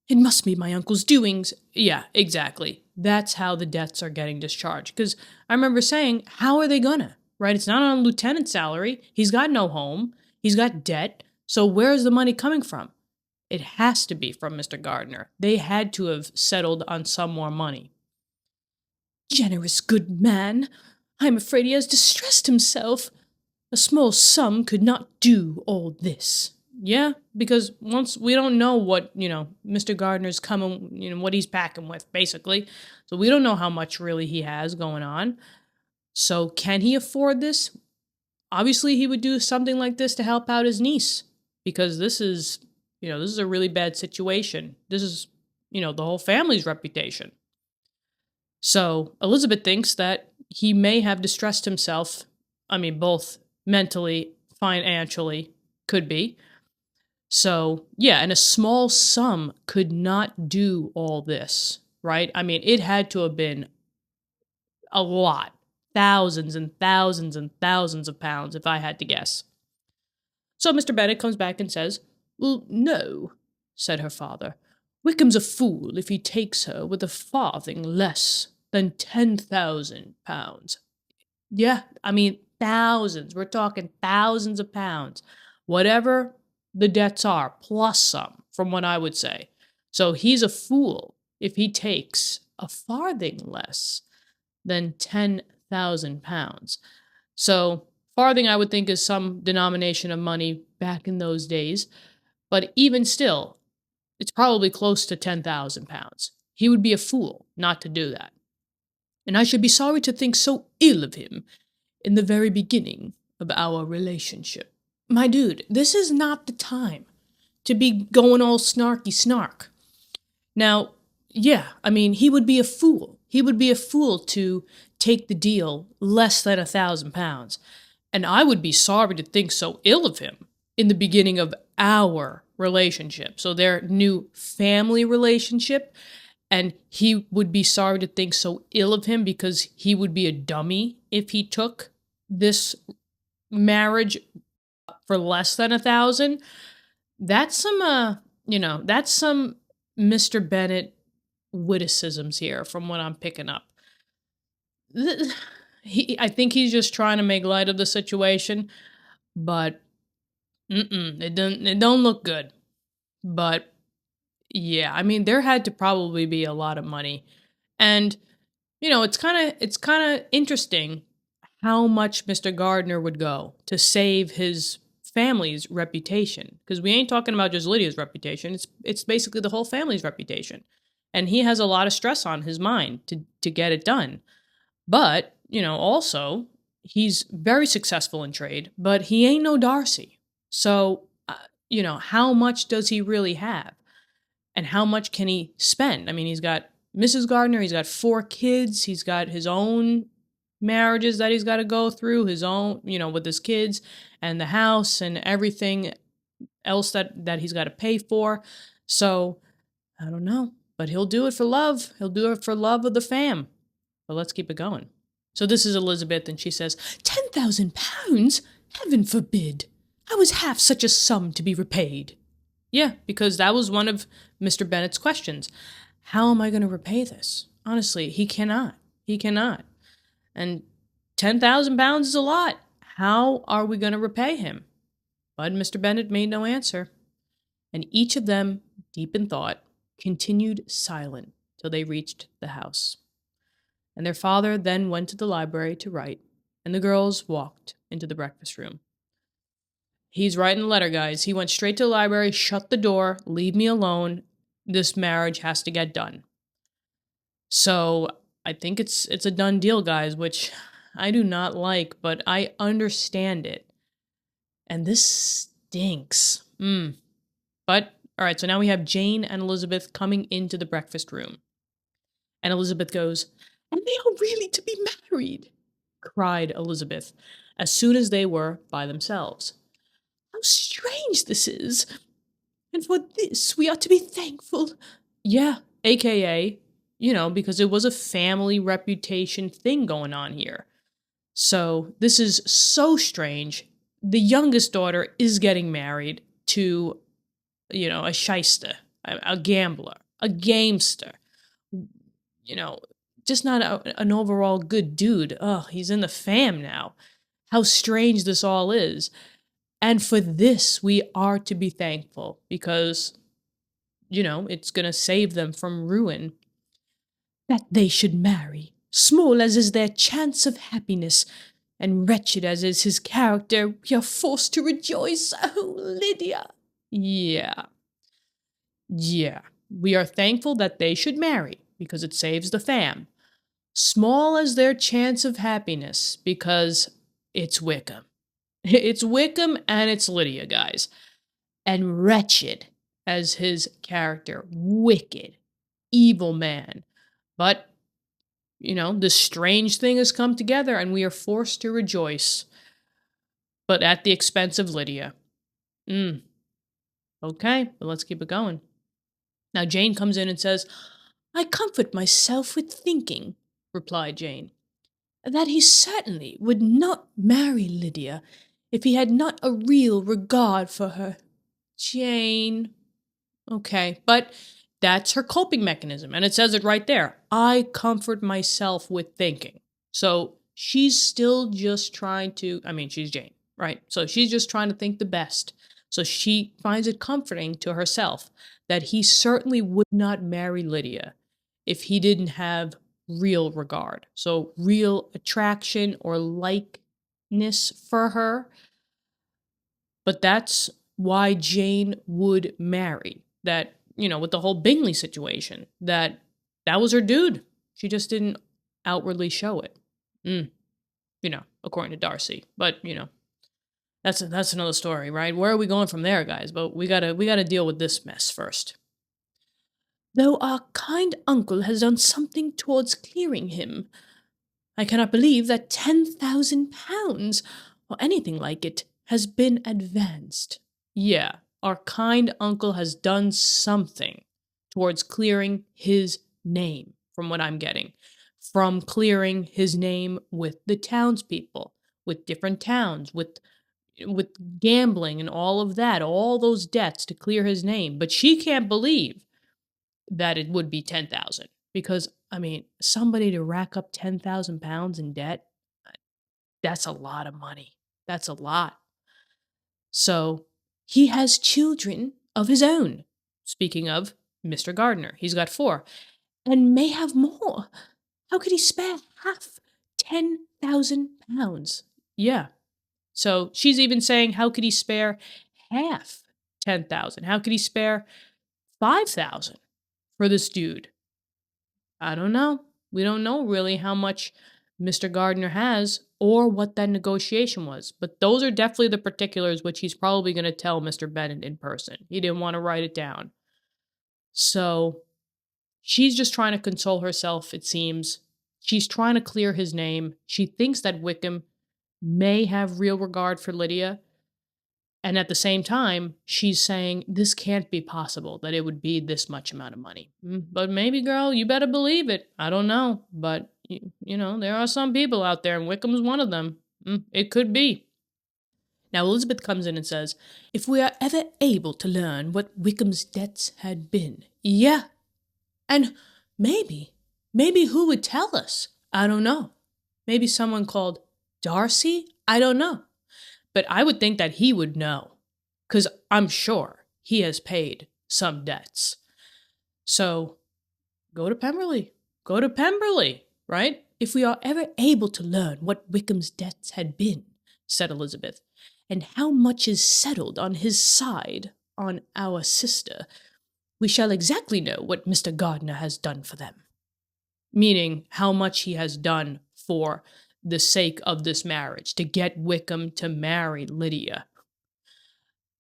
Speaker 1: it must be my uncle's doings." Yeah, exactly. That's how the debts are getting discharged. Because I remember saying, how are they gonna? Right? It's not on a lieutenant's salary. He's got no home. He's got debt. So where's the money coming from? It has to be from Mr. Gardner. They had to have settled on some more money. "Generous good man. I am afraid he has distressed himself. A small sum could not do all this." Yeah, because once we don't know what, Mr. Gardner's coming, what he's packing with, basically. So we don't know how much really he has going on. So can he afford this? Obviously, he would do something like this to help out his niece, because this is a really bad situation. This is, the whole family's reputation. So Elizabeth thinks that he may have distressed himself. I mean, both mentally, financially, could be. So, yeah, and a small sum could not do all this, right? I mean, it had to have been a lot. Thousands and thousands and thousands of pounds, if I had to guess. So Mr. Bennet comes back and says, "Well, no," said her father. "Wickham's a fool if he takes her with a farthing less than £10,000. Yeah, I mean, thousands. We're talking thousands of pounds. Whatever the debts are, plus some, from what I would say. So he's a fool if he takes a farthing less than £10,000. So farthing, I would think, is some denomination of money back in those days. But even still, it's probably close to £10,000. He would be a fool not to do that. And I should be sorry to think so ill of him in the very beginning of our relationship." My dude, this is not the time to be going all snarky snark. Now, yeah, I mean, he would be a fool. He would be a fool to take the deal less than £1,000. And I would be sorry to think so ill of him in the beginning of our relationship. So their new family relationship. And he would be sorry to think so ill of him because he would be a dummy if he took this marriage for less than 1,000. That's some, that's some Mr. Bennet witticisms here from what I'm picking up. I think he's just trying to make light of the situation, but it don't look good. But yeah, I mean, there had to probably be a lot of money, and it's kind of interesting how much Mr. Gardner would go to save his family's reputation, because we ain't talking about just Lydia's reputation. It's basically the whole family's reputation, and he has a lot of stress on his mind to get it done. But also he's very successful in trade, but he ain't no Darcy. So how much does he really have, and how much can he spend? I mean, he's got Mrs. Gardner, he's got 4 kids, he's got his own marriages that he's got to go through, his own, with his kids and the house and everything else that he's got to pay for. So, I don't know, but he'll do it for love. He'll do it for love of the fam. But let's keep it going. So this is Elizabeth, and she says, £10,000? Heaven forbid. How is half such a sum to be repaid? Yeah, because that was one of Mr. Bennet's questions. How am I going to repay this? Honestly, he cannot. He cannot. And £10,000 is a lot. How are we going to repay him? But Mr. Bennet made no answer. And each of them, deep in thought, continued silent till they reached the house. And their father then went to the library to write, and the girls walked into the breakfast room. He's writing the letter, guys. He went straight to the library, shut the door, leave me alone. This marriage has to get done. So I think it's a done deal, guys, which I do not like, but I understand it. And this stinks. But, all right, so now we have Jane and Elizabeth coming into the breakfast room. And Elizabeth goes, "And they are really to be married," cried Elizabeth, as soon as they were by themselves. "How strange this is! And for this we are to be thankful." Yeah, AKA, because it was a family reputation thing going on here. So this is so strange. The youngest daughter is getting married to, a shyster, a gambler, a gamester, just not an overall good dude. Oh, he's in the fam now. How strange this all is. And for this, we are to be thankful because, it's going to save them from ruin. That they should marry, small as is their chance of happiness, and wretched as is his character, we are forced to rejoice. Oh, Lydia. Yeah. We are thankful that they should marry because it saves the fam. Small as their chance of happiness because it's Wickham. It's Wickham and it's Lydia, guys. And wretched as his character. Wicked. Evil man. But, this strange thing has come together and we are forced to rejoice. But at the expense of Lydia. Okay, but let's keep it going. Now Jane comes in and says, "I comfort myself with thinking," replied Jane, "that he certainly would not marry Lydia if he had not a real regard for her." Jane. Okay, but that's her coping mechanism, and it says it right there. I comfort myself with thinking. So she's still just trying to, she's Jane, right? So she's just trying to think the best. So she finds it comforting to herself that he certainly would not marry Lydia if he didn't have real regard. So real attraction or likeness for her. But that's why Jane would marry. That, with the whole Bingley situation, that was her dude. She just didn't outwardly show it. According to Darcy. But, that's another story, right? Where are we going from there, guys? But we gotta deal with this mess first. "Though our kind uncle has done something towards clearing him, I cannot believe that £10,000, or anything like it, has been advanced." Yeah, our kind uncle has done something towards clearing his name, from what I'm getting. From clearing his name with the townspeople, with different towns, with gambling and all of that, all those debts to clear his name. But she can't believe that it would be 10,000 because, somebody to rack up £10,000 in debt, that's a lot of money. That's a lot. So he has children of his own. Speaking of Mr. Gardiner, he's got 4 and may have more. How could he spare half £10,000? Yeah. So she's even saying, how could he spare half 10,000? How could he spare 5,000 for this dude? I don't know. We don't know really how much Mr. Gardiner has or what that negotiation was. But those are definitely the particulars which he's probably going to tell Mr. Bennet in person. He didn't want to write it down. So she's just trying to console herself, it seems, She's trying to clear his name. She thinks that Wickham may have real regard for Lydia. And at the same time, she's saying this can't be possible, that it would be this much amount of money. But maybe, girl, you better believe it. I don't know. But, there are some people out there, and Wickham's one of them. It could be. Now, Elizabeth comes in and says, if we are ever able to learn what Wickham's debts had been. Yeah. And maybe who would tell us? I don't know. Maybe someone called Darcy? I don't know. But I would think that he would know, because I'm sure he has paid some debts. So go to Pemberley. Go to Pemberley, right? If we are ever able to learn what Wickham's debts had been, said Elizabeth, and how much is settled on his side on our sister, we shall exactly know what Mr. Gardiner has done for them. Meaning how much he has done for the sake of this marriage, to get Wickham to marry Lydia.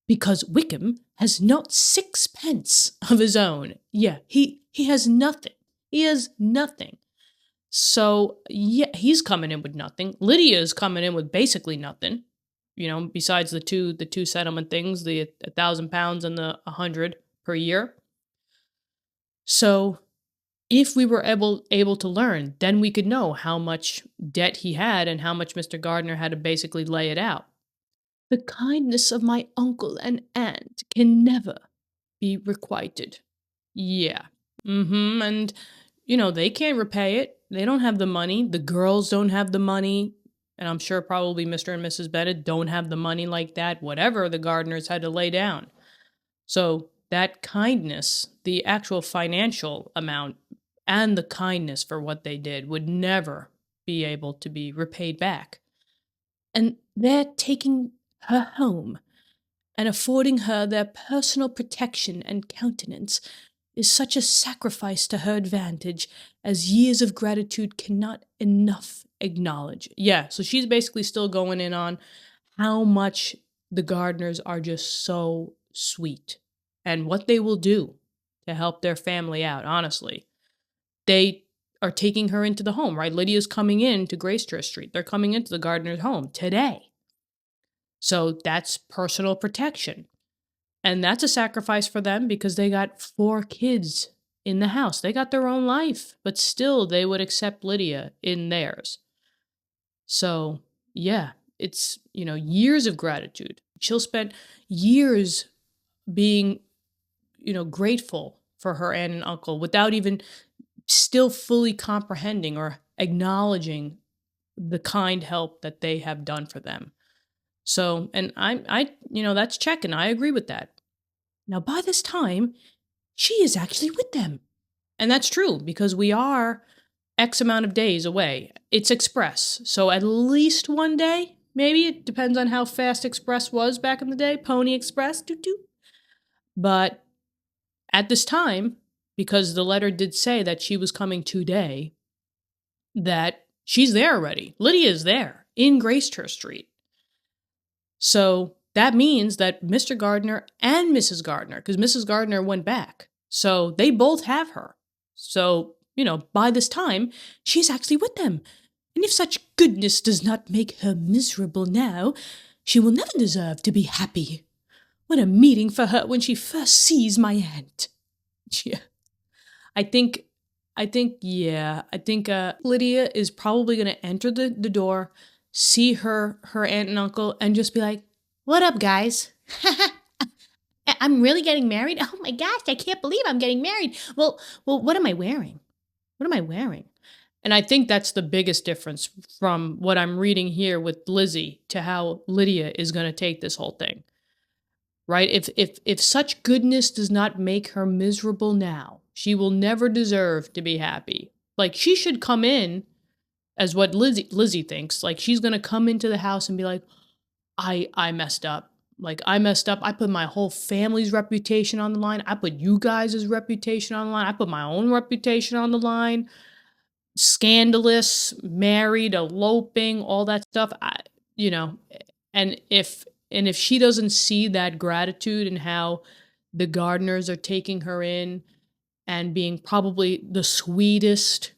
Speaker 1: Because Wickham has not 6 pence of his own. Yeah, he has nothing. He has nothing. So, yeah, he's coming in with nothing. Lydia is coming in with basically nothing. Besides the two settlement things, the £1,000 and the 100 per year. So if we were able to learn, then we could know how much debt he had and how much Mr. Gardiner had to basically lay it out. The kindness of my uncle and aunt can never be requited. Yeah. And, they can't repay it. They don't have the money. The girls don't have the money. And I'm sure probably Mr. and Mrs. Bennet don't have the money like that, whatever the Gardiners had to lay down. So that kindness, the actual financial amount, and the kindness for what they did would never be able to be repaid back. And they're taking her home and affording her their personal protection and countenance is such a sacrifice to her advantage as years of gratitude cannot enough acknowledge. Yeah, so she's basically still going in on how much the Gardiners are just so sweet and what they will do to help their family out, honestly. They are taking her into the home, right? Lydia's coming in to Gracechurch Street. They're coming into the Gardiners' home today. So that's personal protection. And that's a sacrifice for them because they got 4 kids in the house. They got their own life, but still they would accept Lydia in theirs. So, yeah, it's, years of gratitude. She'll spend years being, grateful for her aunt and uncle without even still fully comprehending or acknowledging the kind help that they have done for them. So, and I that's checking. I agree with that. Now, by this time, she is actually with them. And that's true because we are X amount of days away. It's express. So at least one day, maybe. It depends on how fast express was back in the day. Pony Express, doo-doo. But at this time, because the letter did say that she was coming today, that she's there already. Lydia's there in Gracechurch Street. So that means that Mr. Gardiner and Mrs. Gardiner, because Mrs. Gardiner went back, so they both have her. So, by this time, she's actually with them. And if such goodness does not make her miserable now, she will never deserve to be happy. What a meeting for her when she first sees my aunt. Yeah. I think Lydia is probably going to enter the door, see her aunt and uncle, and just be like, "What up, guys? I'm really getting married? Oh my gosh, I can't believe I'm getting married. Well, what am I wearing? What am I wearing?" And I think that's the biggest difference from what I'm reading here with Lizzie to how Lydia is going to take this whole thing. Right? If such goodness does not make her miserable now, she will never deserve to be happy. Like, she should come in as what Lizzie thinks. Like, she's going to come into the house and be like, I messed up. Like, I messed up. I put my whole family's reputation on the line. I put you guys' reputation on the line. I put my own reputation on the line. Scandalous, married, eloping, all that stuff. And if she doesn't see that gratitude and how the Gardiners are taking her in and being probably the sweetest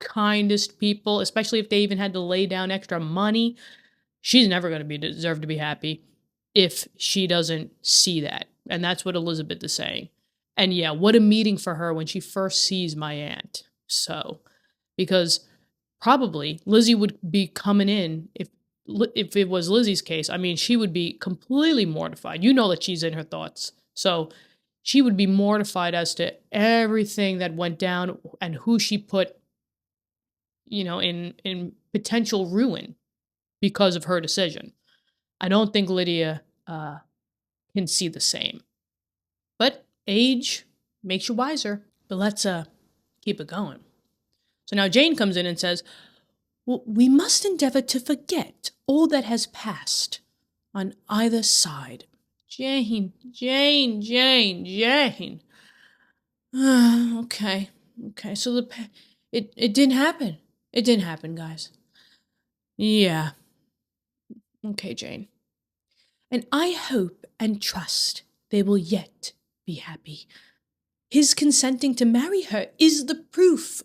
Speaker 1: kindest people, especially if they even had to lay down extra money. She's never going to be deserve to be happy if she doesn't see that. And that's what Elizabeth is saying. And yeah, what a meeting for her when she first sees my aunt. So, because probably Lizzie would be coming in if it was Lizzie's case. I mean, she would be completely mortified. You know that she's in her thoughts. So, she would be mortified as to everything that went down and who she put, in potential ruin because of her decision. I don't think Lydia can see the same. But age makes you wiser. But let's keep it going. So now Jane comes in and says, well, we must endeavor to forget all that has passed on either side. Jane. Okay. So it didn't happen. It didn't happen, guys. Yeah. Okay, Jane. And I hope and trust they will yet be happy. His consenting to marry her is the proof.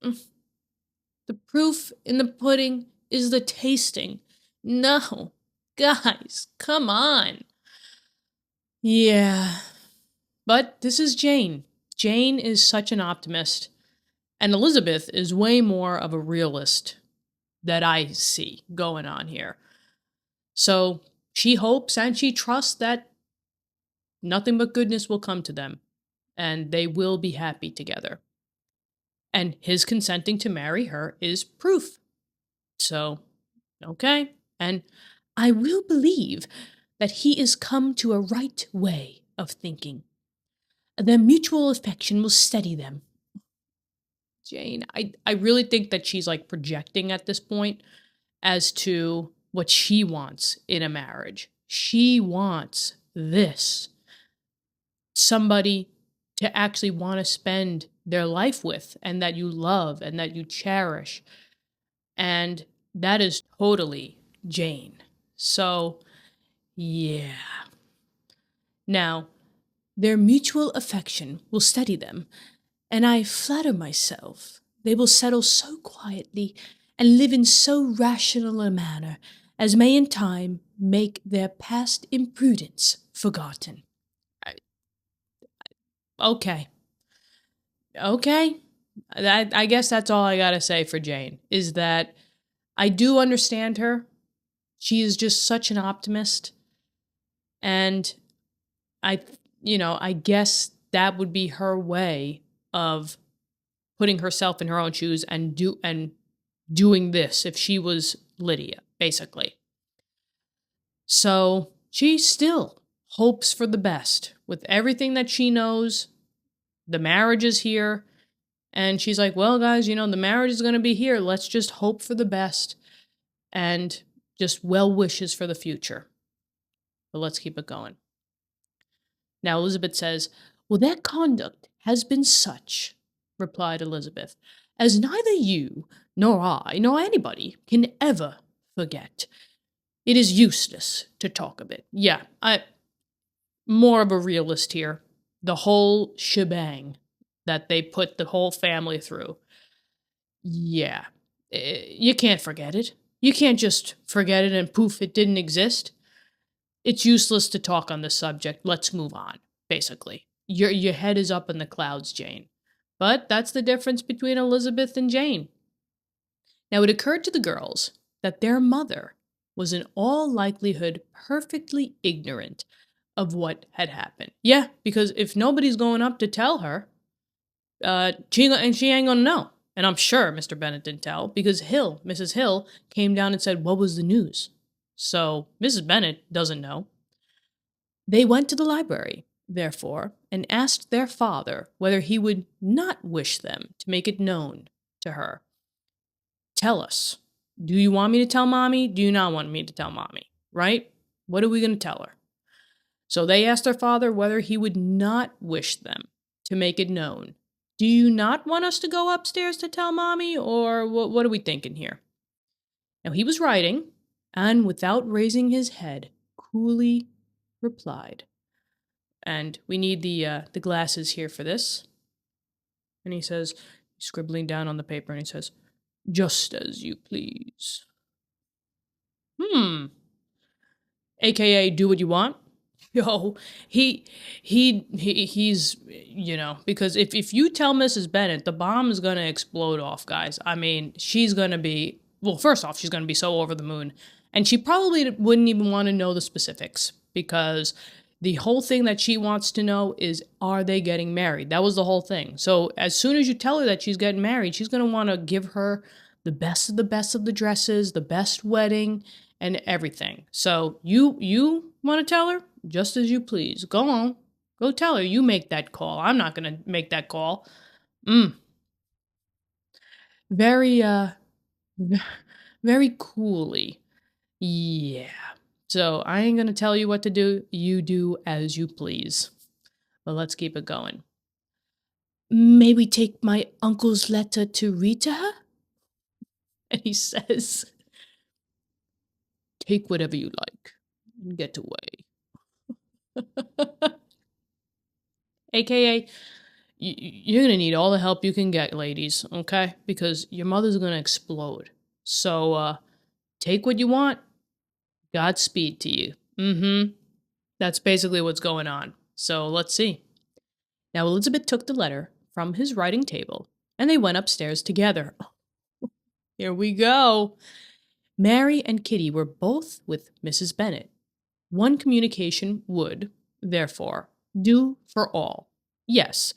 Speaker 1: The proof in the pudding is the tasting. No, guys, come on. Yeah. But this is Jane. Jane is such an optimist. And Elizabeth is way more of a realist that I see going on here. So she hopes and she trusts that nothing but goodness will come to them and they will be happy together. And his consenting to marry her is proof. So, okay. And I will believe that he is come to a right way of thinking. Their mutual affection will steady them. Jane, I really think that she's like projecting at this point as to what she wants in a marriage. She wants this. Somebody to actually want to spend their life with and that you love and that you cherish. And that is totally Jane. So, yeah. Now, their mutual affection will steady them, and I flatter myself they will settle so quietly and live in so rational a manner as may in time make their past imprudence forgotten. Okay. I guess that's all I gotta say for Jane, is that I do understand her. She is just such an optimist. And I guess that would be her way of putting herself in her own shoes and doing this if she was Lydia, basically. So she still hopes for the best with everything that she knows. The marriage is here. And she's like, well, guys, the marriage is going to be here. Let's just hope for the best and just well wishes for the future. But let's keep it going. Now, Elizabeth says, well, their conduct has been such, replied Elizabeth, as neither you nor I nor anybody can ever forget. It is useless to talk of it. Yeah, I'm more of a realist here. The whole shebang that they put the whole family through. Yeah, you can't forget it. You can't just forget it and poof, it didn't exist. It's useless to talk on this subject. Let's move on, basically. Your head is up in the clouds, Jane. But that's the difference between Elizabeth and Jane. Now, it occurred to the girls that their mother was in all likelihood perfectly ignorant of what had happened. Yeah, because if nobody's going up to tell her, she ain't gonna know. And I'm sure Mr. Bennet didn't tell, because Mrs. Hill, came down and said, what was the news? So Mrs. Bennet doesn't know. They went to the library, therefore, and asked their father whether he would not wish them to make it known to her. Tell us. Do you want me to tell Mommy? Do you not want me to tell Mommy? Right? What are we going to tell her? So they asked their father whether he would not wish them to make it known. Do you not want us to go upstairs to tell Mommy? Or what are we thinking here? Now he was writing, and without raising his head, coolly replied. And we need the glasses here for this. And he says, scribbling down on the paper, and he says, "Just as you please." Hmm. AKA do what you want. Yo, he's because if you tell Mrs. Bennet the bomb is gonna explode off, guys. I mean, she's gonna be, well, first off, she's gonna be so over the moon, and she probably wouldn't even want to know the specifics, because the whole thing that she wants to know is, are they getting married? That was the whole thing. So as soon as you tell her that she's getting married, she's gonna want to give her the best of the dresses, the best wedding, and everything. So you want to tell her? Just as you please. Go on. Go tell her. You make that call. I'm not going to make that call. Very, very coolly. Yeah. So I ain't going to tell you what to do. You do as you please. But let's keep it going. May we take my uncle's letter to read to her? And he says, take whatever you like and get away. AKA, you're going to need all the help you can get, ladies, okay? Because your mother's going to explode. So, take what you want. Godspeed to you. That's basically what's going on. So, let's see. Now, Elizabeth took the letter from his writing table, and they went upstairs together. Here we go. Mary and Kitty were both with Mrs. Bennet. One communication would, therefore, do for all. Yes,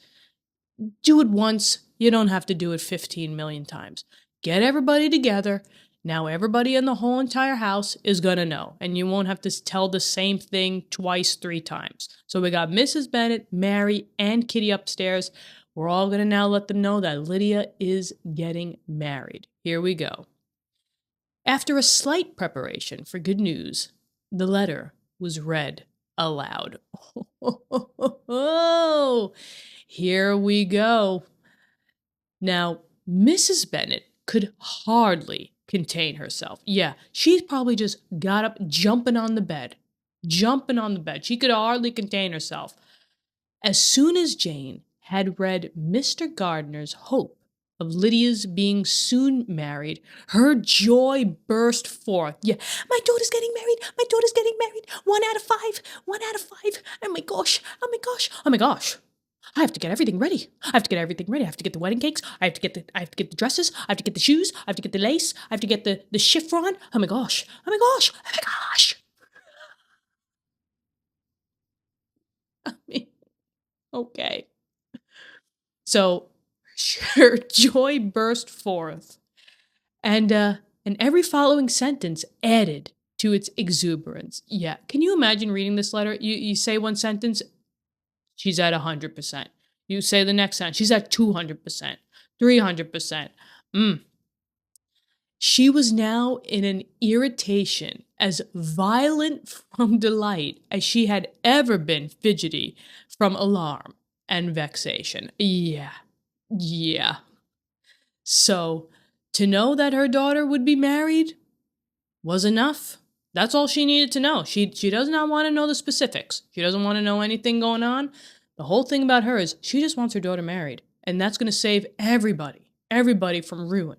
Speaker 1: do it once. You don't have to do it 15 million times. Get everybody together. Now everybody in the whole entire house is going to know, and you won't have to tell the same thing twice, 3 times. So we got Mrs. Bennet, Mary, and Kitty upstairs. We're all going to now let them know that Lydia is getting married. Here we go. After a slight preparation for good news, the letter was read aloud. Oh, here we go. Now, Mrs. Bennet could hardly contain herself. Yeah, she probably just got up, jumping on the bed. She could hardly contain herself. As soon as Jane had read Mr. Gardner's hope of Lydia's being soon married, her joy burst forth. Yeah, my daughter's getting married. 1 out of 5. Oh my gosh. I have to get everything ready. I have to get the wedding cakes. I have to get the dresses. I have to get the shoes. I have to get the lace. I have to get the chiffon. Oh my gosh. I mean, okay. So her joy burst forth, and every following sentence added to its exuberance. Yeah, can you imagine reading this letter? You say one sentence, she's at 100%. You say the next sentence, she's at 200%, 300%. She was now in an irritation as violent from delight as she had ever been fidgety from alarm and vexation. Yeah. So, to know that her daughter would be married was enough. That's all she needed to know. She does not want to know the specifics. She doesn't want to know anything going on. The whole thing about her is she just wants her daughter married, and that's going to save everybody from ruin.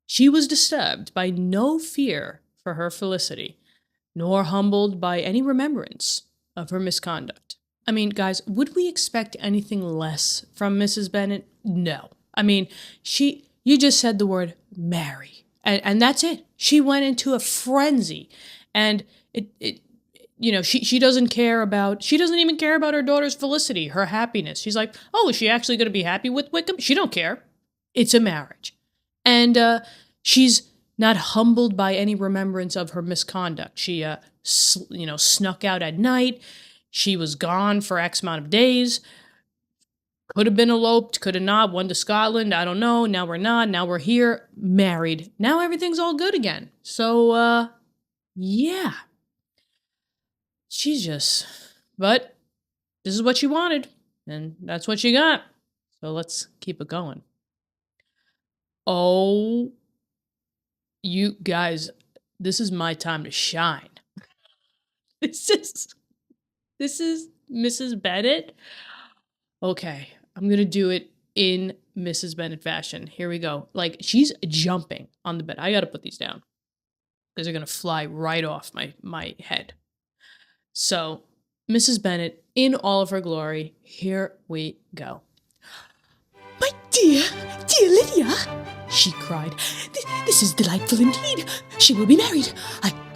Speaker 1: She was disturbed by no fear for her felicity, nor humbled by any remembrance of her misconduct. I mean, guys, would we expect anything less from Mrs. Bennet? No. I mean, you just said the word marry, and that's it. She went into a frenzy, and she doesn't even care about her daughter's felicity, her happiness. She's like, oh, is she actually going to be happy with Wickham? She don't care. It's a marriage. And she's not humbled by any remembrance of her misconduct. She, snuck out at night. She was gone for X amount of days. Could have been eloped, could have not, went to Scotland, I don't know. Now we're not, now we're here, married. Now everything's all good again. So, yeah. But this is what she wanted, and that's what she got. So let's keep it going. Oh, you guys, this is my time to shine. This is Mrs. Bennet. Okay, I'm going to do it in Mrs. Bennet fashion. Here we go. Like, she's jumping on the bed. I got to put these down because they're going to fly right off my head. So, Mrs. Bennet, in all of her glory, here we go. My dear Lydia, she cried. This is delightful indeed. She will be married.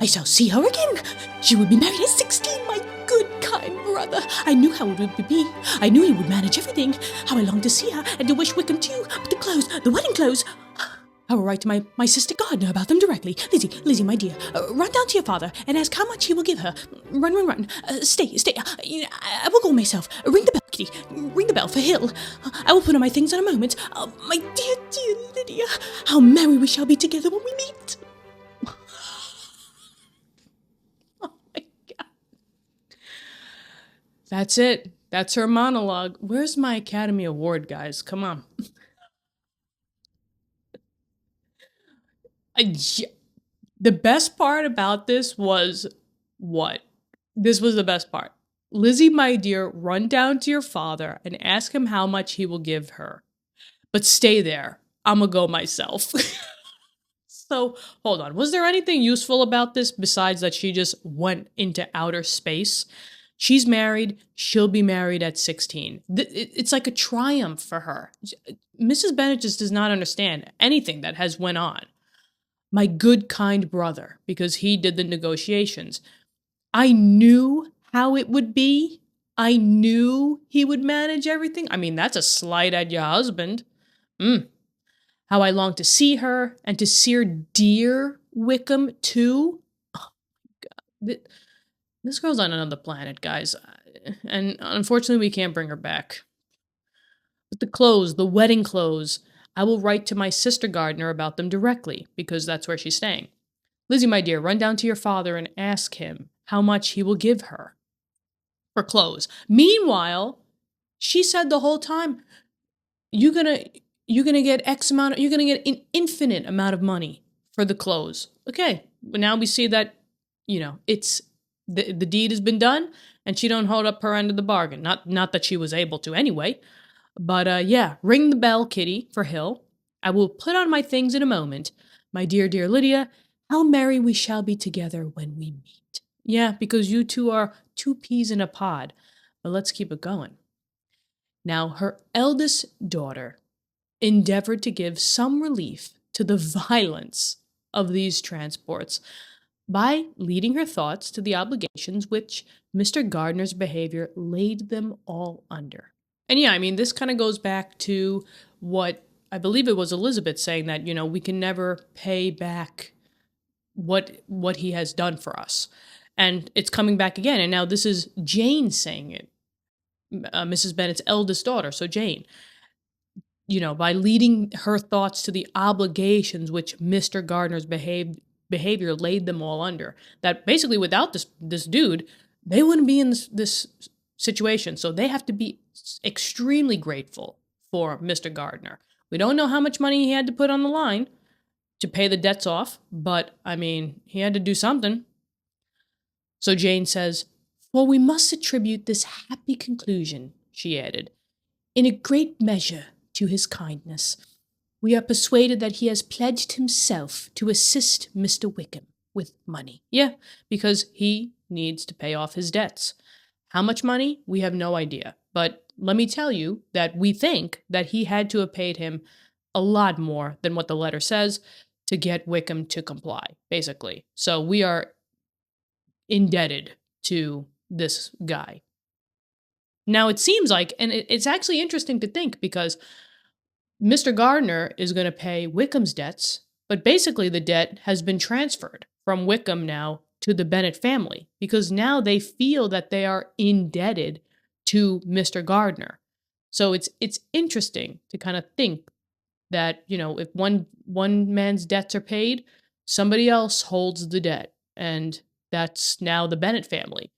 Speaker 1: I shall see her again. She will be married at 16, my good, kind brother. I knew how it would be. I knew he would manage everything. How I longed to see her and to wish Wickham too. But the clothes, the wedding clothes. I will write to my sister Gardner about them directly. Lizzie, my dear, run down to your father and ask how much he will give her. Run. Stay. I will go myself. Ring the bell, Kitty. Ring the bell for Hill. I will put on my things in a moment. My dear Lydia, how merry we shall be together when we meet. Oh my God. That's it. That's her monologue. Where's my Academy Award, guys? Come on. The best part about this was what? This was the best part. Lizzie, my dear, run down to your father and ask him how much he will give her. But stay there. I'm gonna go myself. So, hold on. Was there anything useful about this besides that she just went into outer space? She's married. She'll be married at 16. It's like a triumph for her. Mrs. Bennet just does not understand anything that has went on. My good, kind brother, because he did the negotiations. I knew how it would be. I knew he would manage everything. I mean, that's a slight at your husband. How I long to see her and to see her dear Wickham too. Oh my God. This girl's on another planet, guys. And unfortunately, we can't bring her back. But the clothes, the wedding clothes, I will write to my sister Gardner about them directly, because that's where she's staying. Lizzie, my dear, run down to your father and ask him how much he will give her for clothes. Meanwhile, she said the whole time, you're gonna get X amount, you're gonna get an infinite amount of money for the clothes. Okay, but now we see that, it's the deed has been done, and she don't hold up her end of the bargain. Not that she was able to anyway. But yeah, ring the bell, Kitty, for Hill. I will put on my things in a moment. My dear Lydia, how merry we shall be together when we meet. Yeah, because you two are two peas in a pod. But let's keep it going. Now, her eldest daughter endeavored to give some relief to the violence of these transports by leading her thoughts to the obligations which Mr. Gardner's behavior laid them all under. And yeah, I mean, this kind of goes back to what I believe it was Elizabeth saying, that, we can never pay back what he has done for us. And it's coming back again. And now this is Jane saying it, Mrs. Bennet's eldest daughter. So Jane, by leading her thoughts to the obligations which Mr. Gardner's behavior laid them all under. That basically without this dude, they wouldn't be in this situation. So they have to be extremely grateful for Mr. Gardner. We don't know how much money he had to put on the line to pay the debts off, but I mean, he had to do something. So Jane says, "For we must attribute this happy conclusion," she added, "in a great measure to his kindness. We are persuaded that he has pledged himself to assist Mr. Wickham with money." Yeah, because he needs to pay off his debts. How much money? We have no idea. But let me tell you that we think that he had to have paid him a lot more than what the letter says to get Wickham to comply, basically. So we are indebted to this guy. Now, it seems like, and it's actually interesting to think, because Mr. Gardner is going to pay Wickham's debts, but basically the debt has been transferred from Wickham now to the Bennet family, because now they feel that they are indebted to Mr. Gardner. So it's interesting to kind of think that, if one man's debts are paid, somebody else holds the debt, and that's now the Bennet family.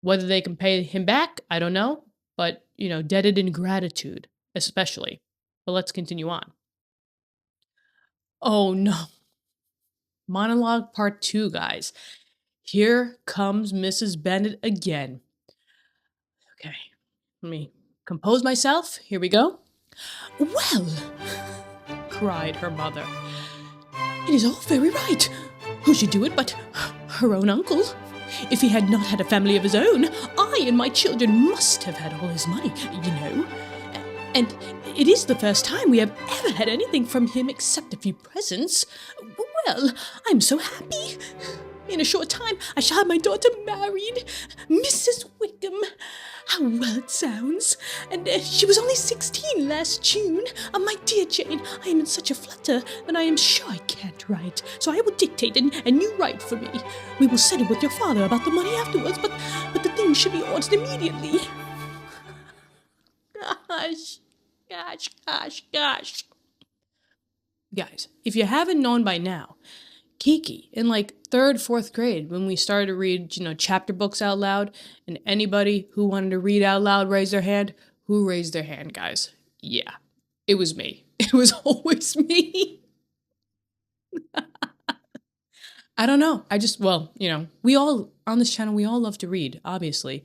Speaker 1: Whether they can pay him back, I don't know, but, debted in gratitude, especially. But let's continue on. Oh no. Monologue part 2, guys. Here comes Mrs. Bennet again. Okay, let me compose myself. Here we go. Well, cried her mother, it is all very right. Who should do it but her own uncle? If he had not had a family of his own, I and my children must have had all his money, you know. And it is the first time we have ever had anything from him except a few presents. Well, I'm so happy. In a short time, I shall have my daughter married, Mrs. Wickham. How well it sounds. And she was only 16 last June. My dear Jane, I am in such a flutter that I am sure I can't write. So I will dictate and you write for me. We will settle with your father about the money afterwards, but the things should be ordered immediately. Gosh. Guys, if you haven't known by now, Kiki, in like 3rd, 4th grade, when we started to read, chapter books out loud, and anybody who wanted to read out loud raised their hand. Who raised their hand, guys? Yeah, it was me. It was always me. I don't know. We all, on this channel, we all love to read, obviously.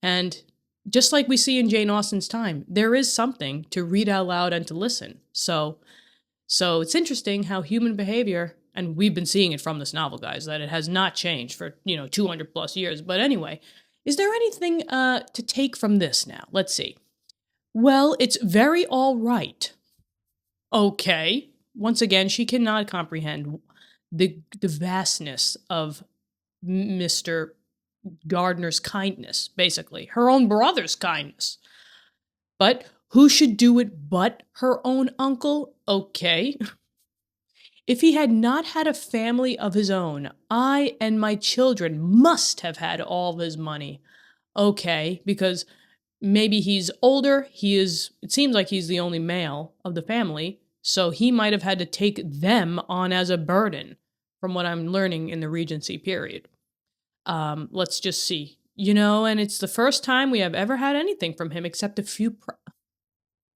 Speaker 1: And just like we see in Jane Austen's time, there is something to read out loud and to listen. So it's interesting how human behavior, and we've been seeing it from this novel, guys, that it has not changed for, 200 plus years. But anyway, is there anything to take from this now? Let's see. Well, it's very all right. Okay. Once again, she cannot comprehend the vastness of Mr. Gardner's kindness, basically. Her own brother's kindness. But who should do it but her own uncle? Okay. If he had not had a family of his own, I and my children must have had all of his money. Okay, because maybe he's older, it seems like he's the only male of the family, so he might have had to take them on as a burden, from what I'm learning in the Regency period. Let's just see. And it's the first time we have ever had anything from him except a few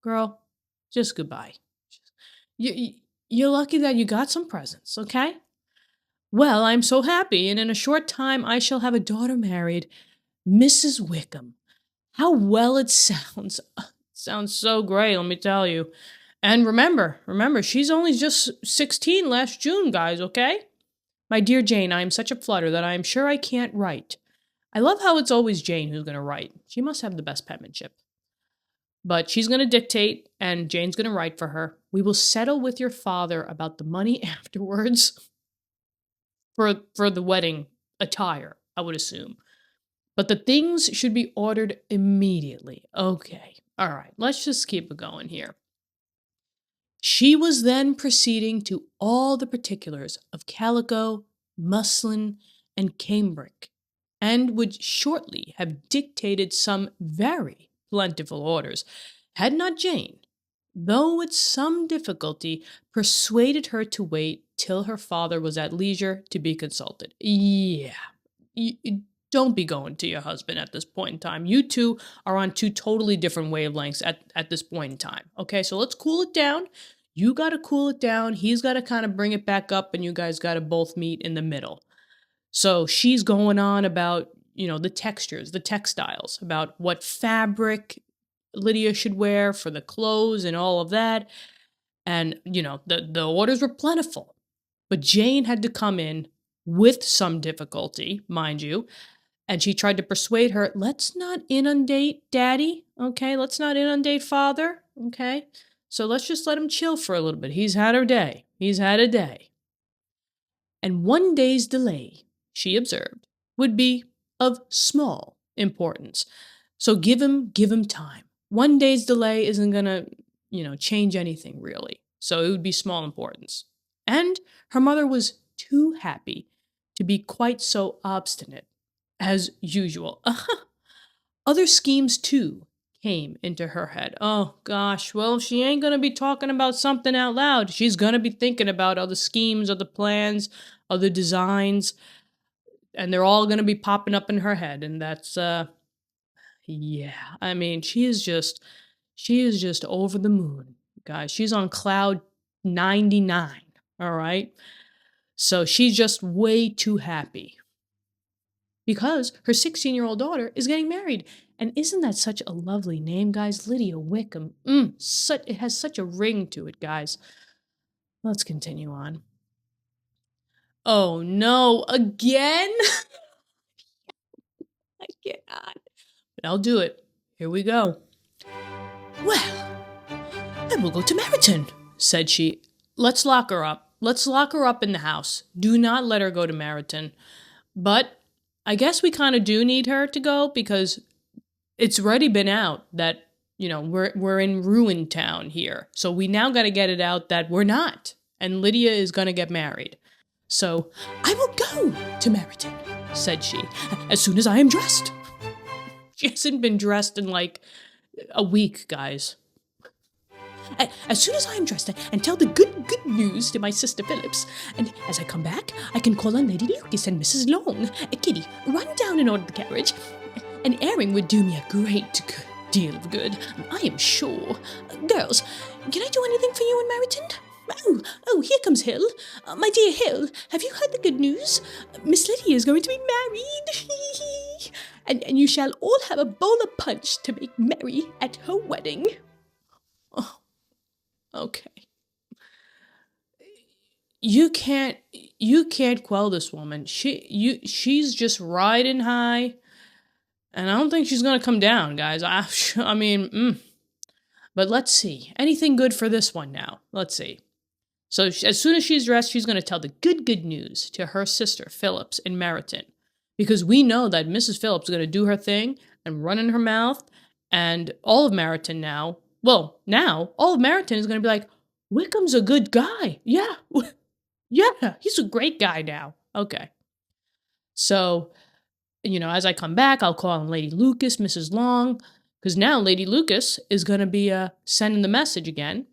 Speaker 1: Girl, just goodbye. You're lucky that you got some presents, okay? Well, I'm so happy, and in a short time I shall have a daughter married, Mrs. Wickham. How well it sounds. It sounds so great, let me tell you. And remember, she's only just 16 last June, guys, okay? My dear Jane, I am such a flutter that I am sure I can't write. I love how it's always Jane who's going to write. She must have the best penmanship. But she's going to dictate, and Jane's going to write for her. We will settle with your father about the money afterwards for the wedding attire, I would assume. But the things should be ordered immediately. Okay. All right. Let's just keep it going here. She was then proceeding to all the particulars of calico, muslin, and cambric, and would shortly have dictated some very plentiful orders, had not Jane, though with some difficulty, persuaded her to wait till her father was at leisure to be consulted. Yeah, don't be going to your husband at this point in time. You two are on two totally different wavelengths at this point in time. Okay, so let's cool it down. You got to cool it down. He's got to kind of bring it back up, and you guys got to both meet in the middle. So she's going on about, the textures, the textiles, about what fabric Lydia should wear for the clothes and all of that. And, the orders were plentiful. But Jane had to come in with some difficulty, mind you. And she tried to persuade her, let's not inundate Daddy, okay? Let's not inundate Father, okay? So let's just let him chill for a little bit. He's had a day. And one day's delay, she observed, would be of small importance. So give him time. One day's delay isn't going to, change anything really. So it would be small importance. And her mother was too happy to be quite so obstinate as usual. Other schemes, too, came into her head. Oh, gosh, well, she ain't going to be talking about something out loud. She's going to be thinking about other schemes, other plans, other designs, and they're all going to be popping up in her head. And that's, yeah, I mean, she is just over the moon, guys. She's on cloud 99, all right? So she's just way too happy because her 16-year-old daughter is getting married. And isn't that such a lovely name, guys? Lydia Wickham. It has such a ring to it, guys. Let's continue on. Oh no, again? I cannot. But I'll do it. Here we go. Well, then we'll go to Meryton, said she. Let's lock her up. Let's lock her up in the house. Do not let her go to Meryton. But I guess we kind of do need her to go because it's already been out that, we're in ruin town here. So we now got to get it out that we're not. And Lydia is going to get married. So I will go to Meryton, said she, as soon as I am dressed. She hasn't been dressed in like a week, guys. As soon as I am dressed and tell the good news to my sister Phillips, and as I come back, I can call on Lady Lucas and Mrs. Long. Kitty, run down and order the carriage. An airing would do me a great deal of good, I am sure. Girls, can I do anything for you in Meryton? Oh, here comes Hill. My dear Hill, have you heard the good news? Miss Lydia is going to be married. and you shall all have a bowl of punch to make merry at her wedding. Oh, okay. You can't quell this woman. She's just riding high, and I don't think she's gonna come down, guys. I mean, But let's see. Anything good for this one now? Let's see. So as soon as she's dressed, she's gonna tell the good news to her sister Phillips in Meryton, because we know that Mrs. Phillips is gonna do her thing and run in her mouth, and all of Meryton now. Well, now all of Meryton is gonna be like, Wickham's a good guy. Yeah. Yeah, he's a great guy now. Okay. So, as I come back, I'll call on Lady Lucas, Mrs. Long, because now Lady Lucas is going to be sending the message again.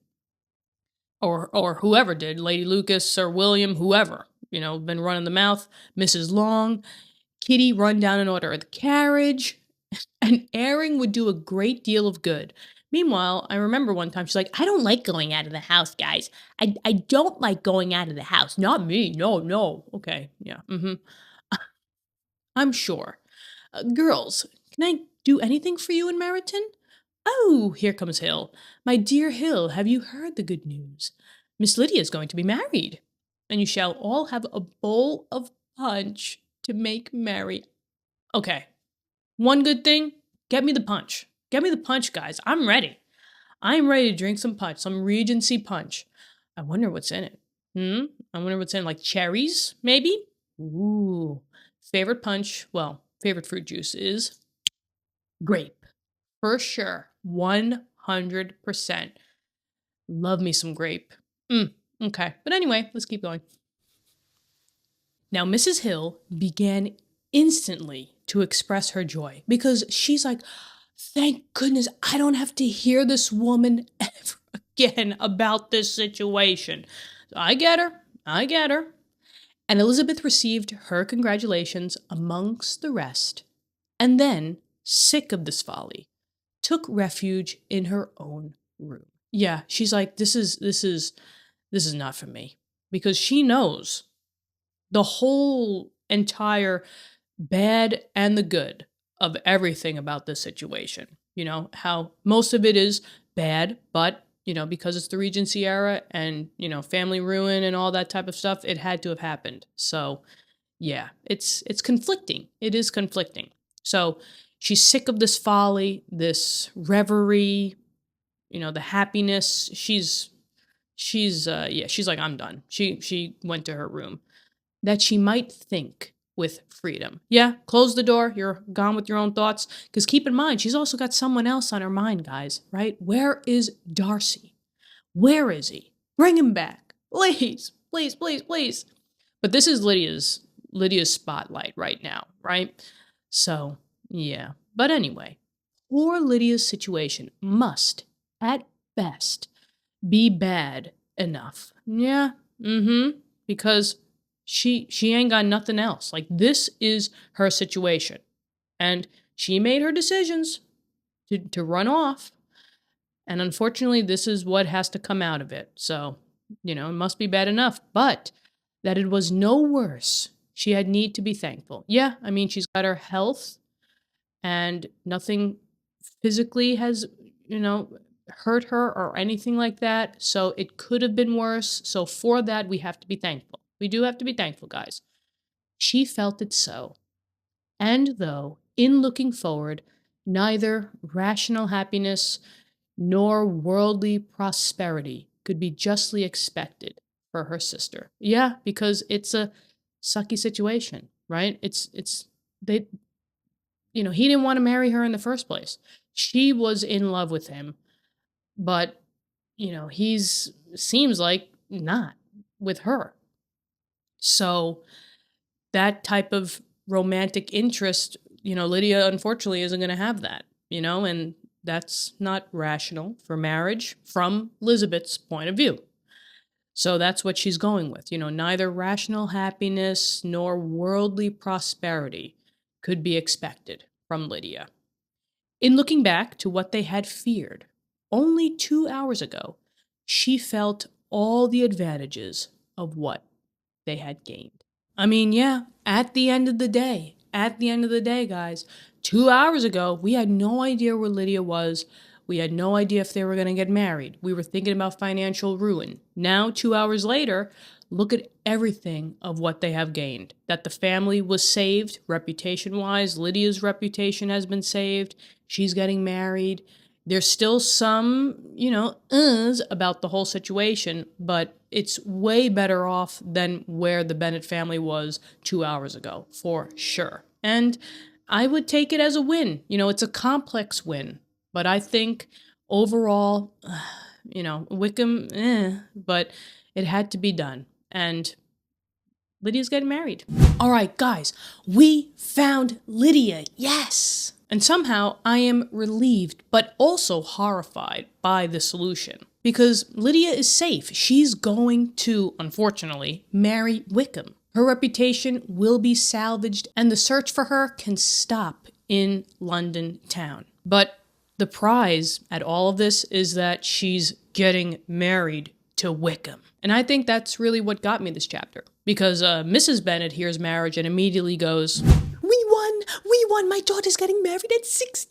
Speaker 1: Or whoever did, Lady Lucas, Sir William, whoever, been running the mouth. Mrs. Long, Kitty, run down and order the carriage. An airing would do a great deal of good. Meanwhile, I remember one time she's like, I don't like going out of the house, guys. I don't like going out of the house. Not me. No. Okay. Yeah. I'm sure. Girls, can I do anything for you in Meryton? Oh, here comes Hill. My dear Hill, have you heard the good news? Miss Lydia is going to be married, and you shall all have a bowl of punch to make merry. Okay. One good thing, get me the punch. Get me the punch, guys. I'm ready. I'm ready to drink some punch, some Regency punch. I wonder what's in it. I wonder what's in it, like cherries, maybe? Ooh. Favorite punch, favorite fruit juice is grape. For sure. 100%. Love me some grape. Okay. But anyway, let's keep going. Now, Mrs. Hill began instantly to express her joy because she's like, thank goodness I don't have to hear this woman ever again about this situation. I get her. And Elizabeth received her congratulations amongst the rest, and then, sick of this folly, took refuge in her own room. Yeah, she's like, this is not for me, because she knows the whole entire bad and the good of everything about this situation. How most of it is bad, but, because it's the Regency era and, family ruin and all that type of stuff, it had to have happened. So, yeah, it's conflicting. It is conflicting. So she's sick of this folly, this reverie, the happiness. She's like, I'm done. She went to her room that she might think with freedom. Yeah, close the door. You're gone with your own thoughts. Because keep in mind, she's also got someone else on her mind, guys, right? Where is Darcy? Where is he? Bring him back. Please. But this is Lydia's spotlight right now, right? So, yeah. But anyway, poor Lydia's situation must, at best, be bad enough. Yeah, because she ain't got nothing else. Like, this is her situation. And she made her decisions to run off. And unfortunately, this is what has to come out of it. So, it must be bad enough. But that it was no worse, she had need to be thankful. Yeah, I mean, she's got her health. and nothing physically has, hurt her or anything like that. So it could have been worse. So for that, we have to be thankful. We do have to be thankful, guys. She felt it so. And though, in looking forward, neither rational happiness nor worldly prosperity could be justly expected for her sister. Yeah, because it's a sucky situation, right? They, he didn't want to marry her in the first place. She was in love with him, but, he's seems like not with her. So that type of romantic interest, Lydia unfortunately isn't going to have that, and that's not rational for marriage from Elizabeth's point of view. So that's what she's going with. Neither rational happiness nor worldly prosperity could be expected from Lydia. In looking back to what they had feared, only 2 hours ago, she felt all the advantages of what they had gained. I mean, yeah, at the end of the day, guys, 2 hours ago, we had no idea where Lydia was. We had no idea if they were going to get married. We were thinking about financial ruin. Now, 2 hours later, look at everything of what they have gained. That the family was saved, reputation-wise. Lydia's reputation has been saved. She's getting married. There's still some, about the whole situation, but it's way better off than where the Bennet family was 2 hours ago, for sure. And I would take it as a win. It's a complex win, but I think overall, Wickham, but it had to be done. And Lydia's getting married. All right, guys, we found Lydia. Yes. And somehow I am relieved, but also horrified by the solution. Because Lydia is safe. She's going to, unfortunately, marry Wickham. Her reputation will be salvaged, and the search for her can stop in London town. But the prize at all of this is that she's getting married to Wickham. And I think that's really what got me this chapter. Because Mrs. Bennet hears marriage and immediately goes, We won! My daughter's getting married at 16!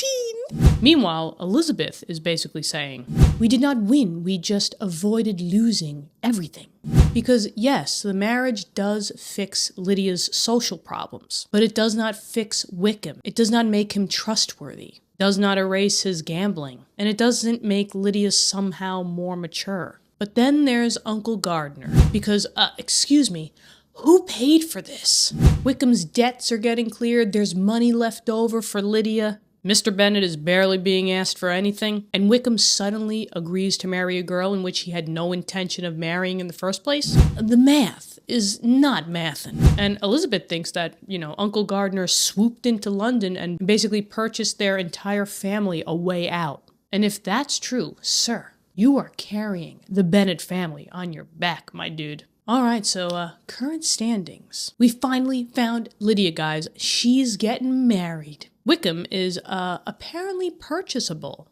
Speaker 1: Meanwhile, Elizabeth is basically saying, we did not win, we just avoided losing everything. Because yes, the marriage does fix Lydia's social problems, but it does not fix Wickham. It does not make him trustworthy. Does not erase his gambling. And it doesn't make Lydia somehow more mature. But then there's Uncle Gardner, because, excuse me, who paid for this? Wickham's debts are getting cleared, there's money left over for Lydia. Mr. Bennet is barely being asked for anything, and Wickham suddenly agrees to marry a girl in which he had no intention of marrying in the first place. The math is not mathin'. And Elizabeth thinks that, Uncle Gardner swooped into London and basically purchased their entire family a way out. And if that's true, sir, you are carrying the Bennet family on your back, my dude. All right, so current standings. We finally found Lydia, guys. She's getting married. Wickham is apparently purchasable.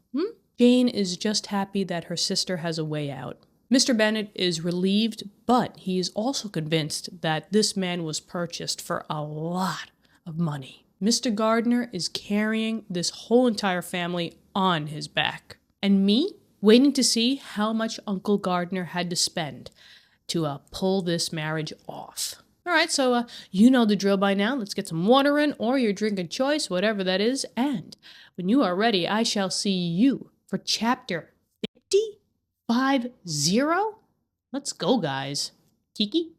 Speaker 1: Jane is just happy that her sister has a way out. Mr. Bennet is relieved, but he is also convinced that this man was purchased for a lot of money. Mr. Gardner is carrying this whole entire family on his back. And me, waiting to see how much Uncle Gardner had to spend to pull this marriage off. All right, so you know the drill by now. Let's get some water in, or your drink of choice, whatever that is. And when you are ready, I shall see you for chapter 50. Let's go, guys. Kiki?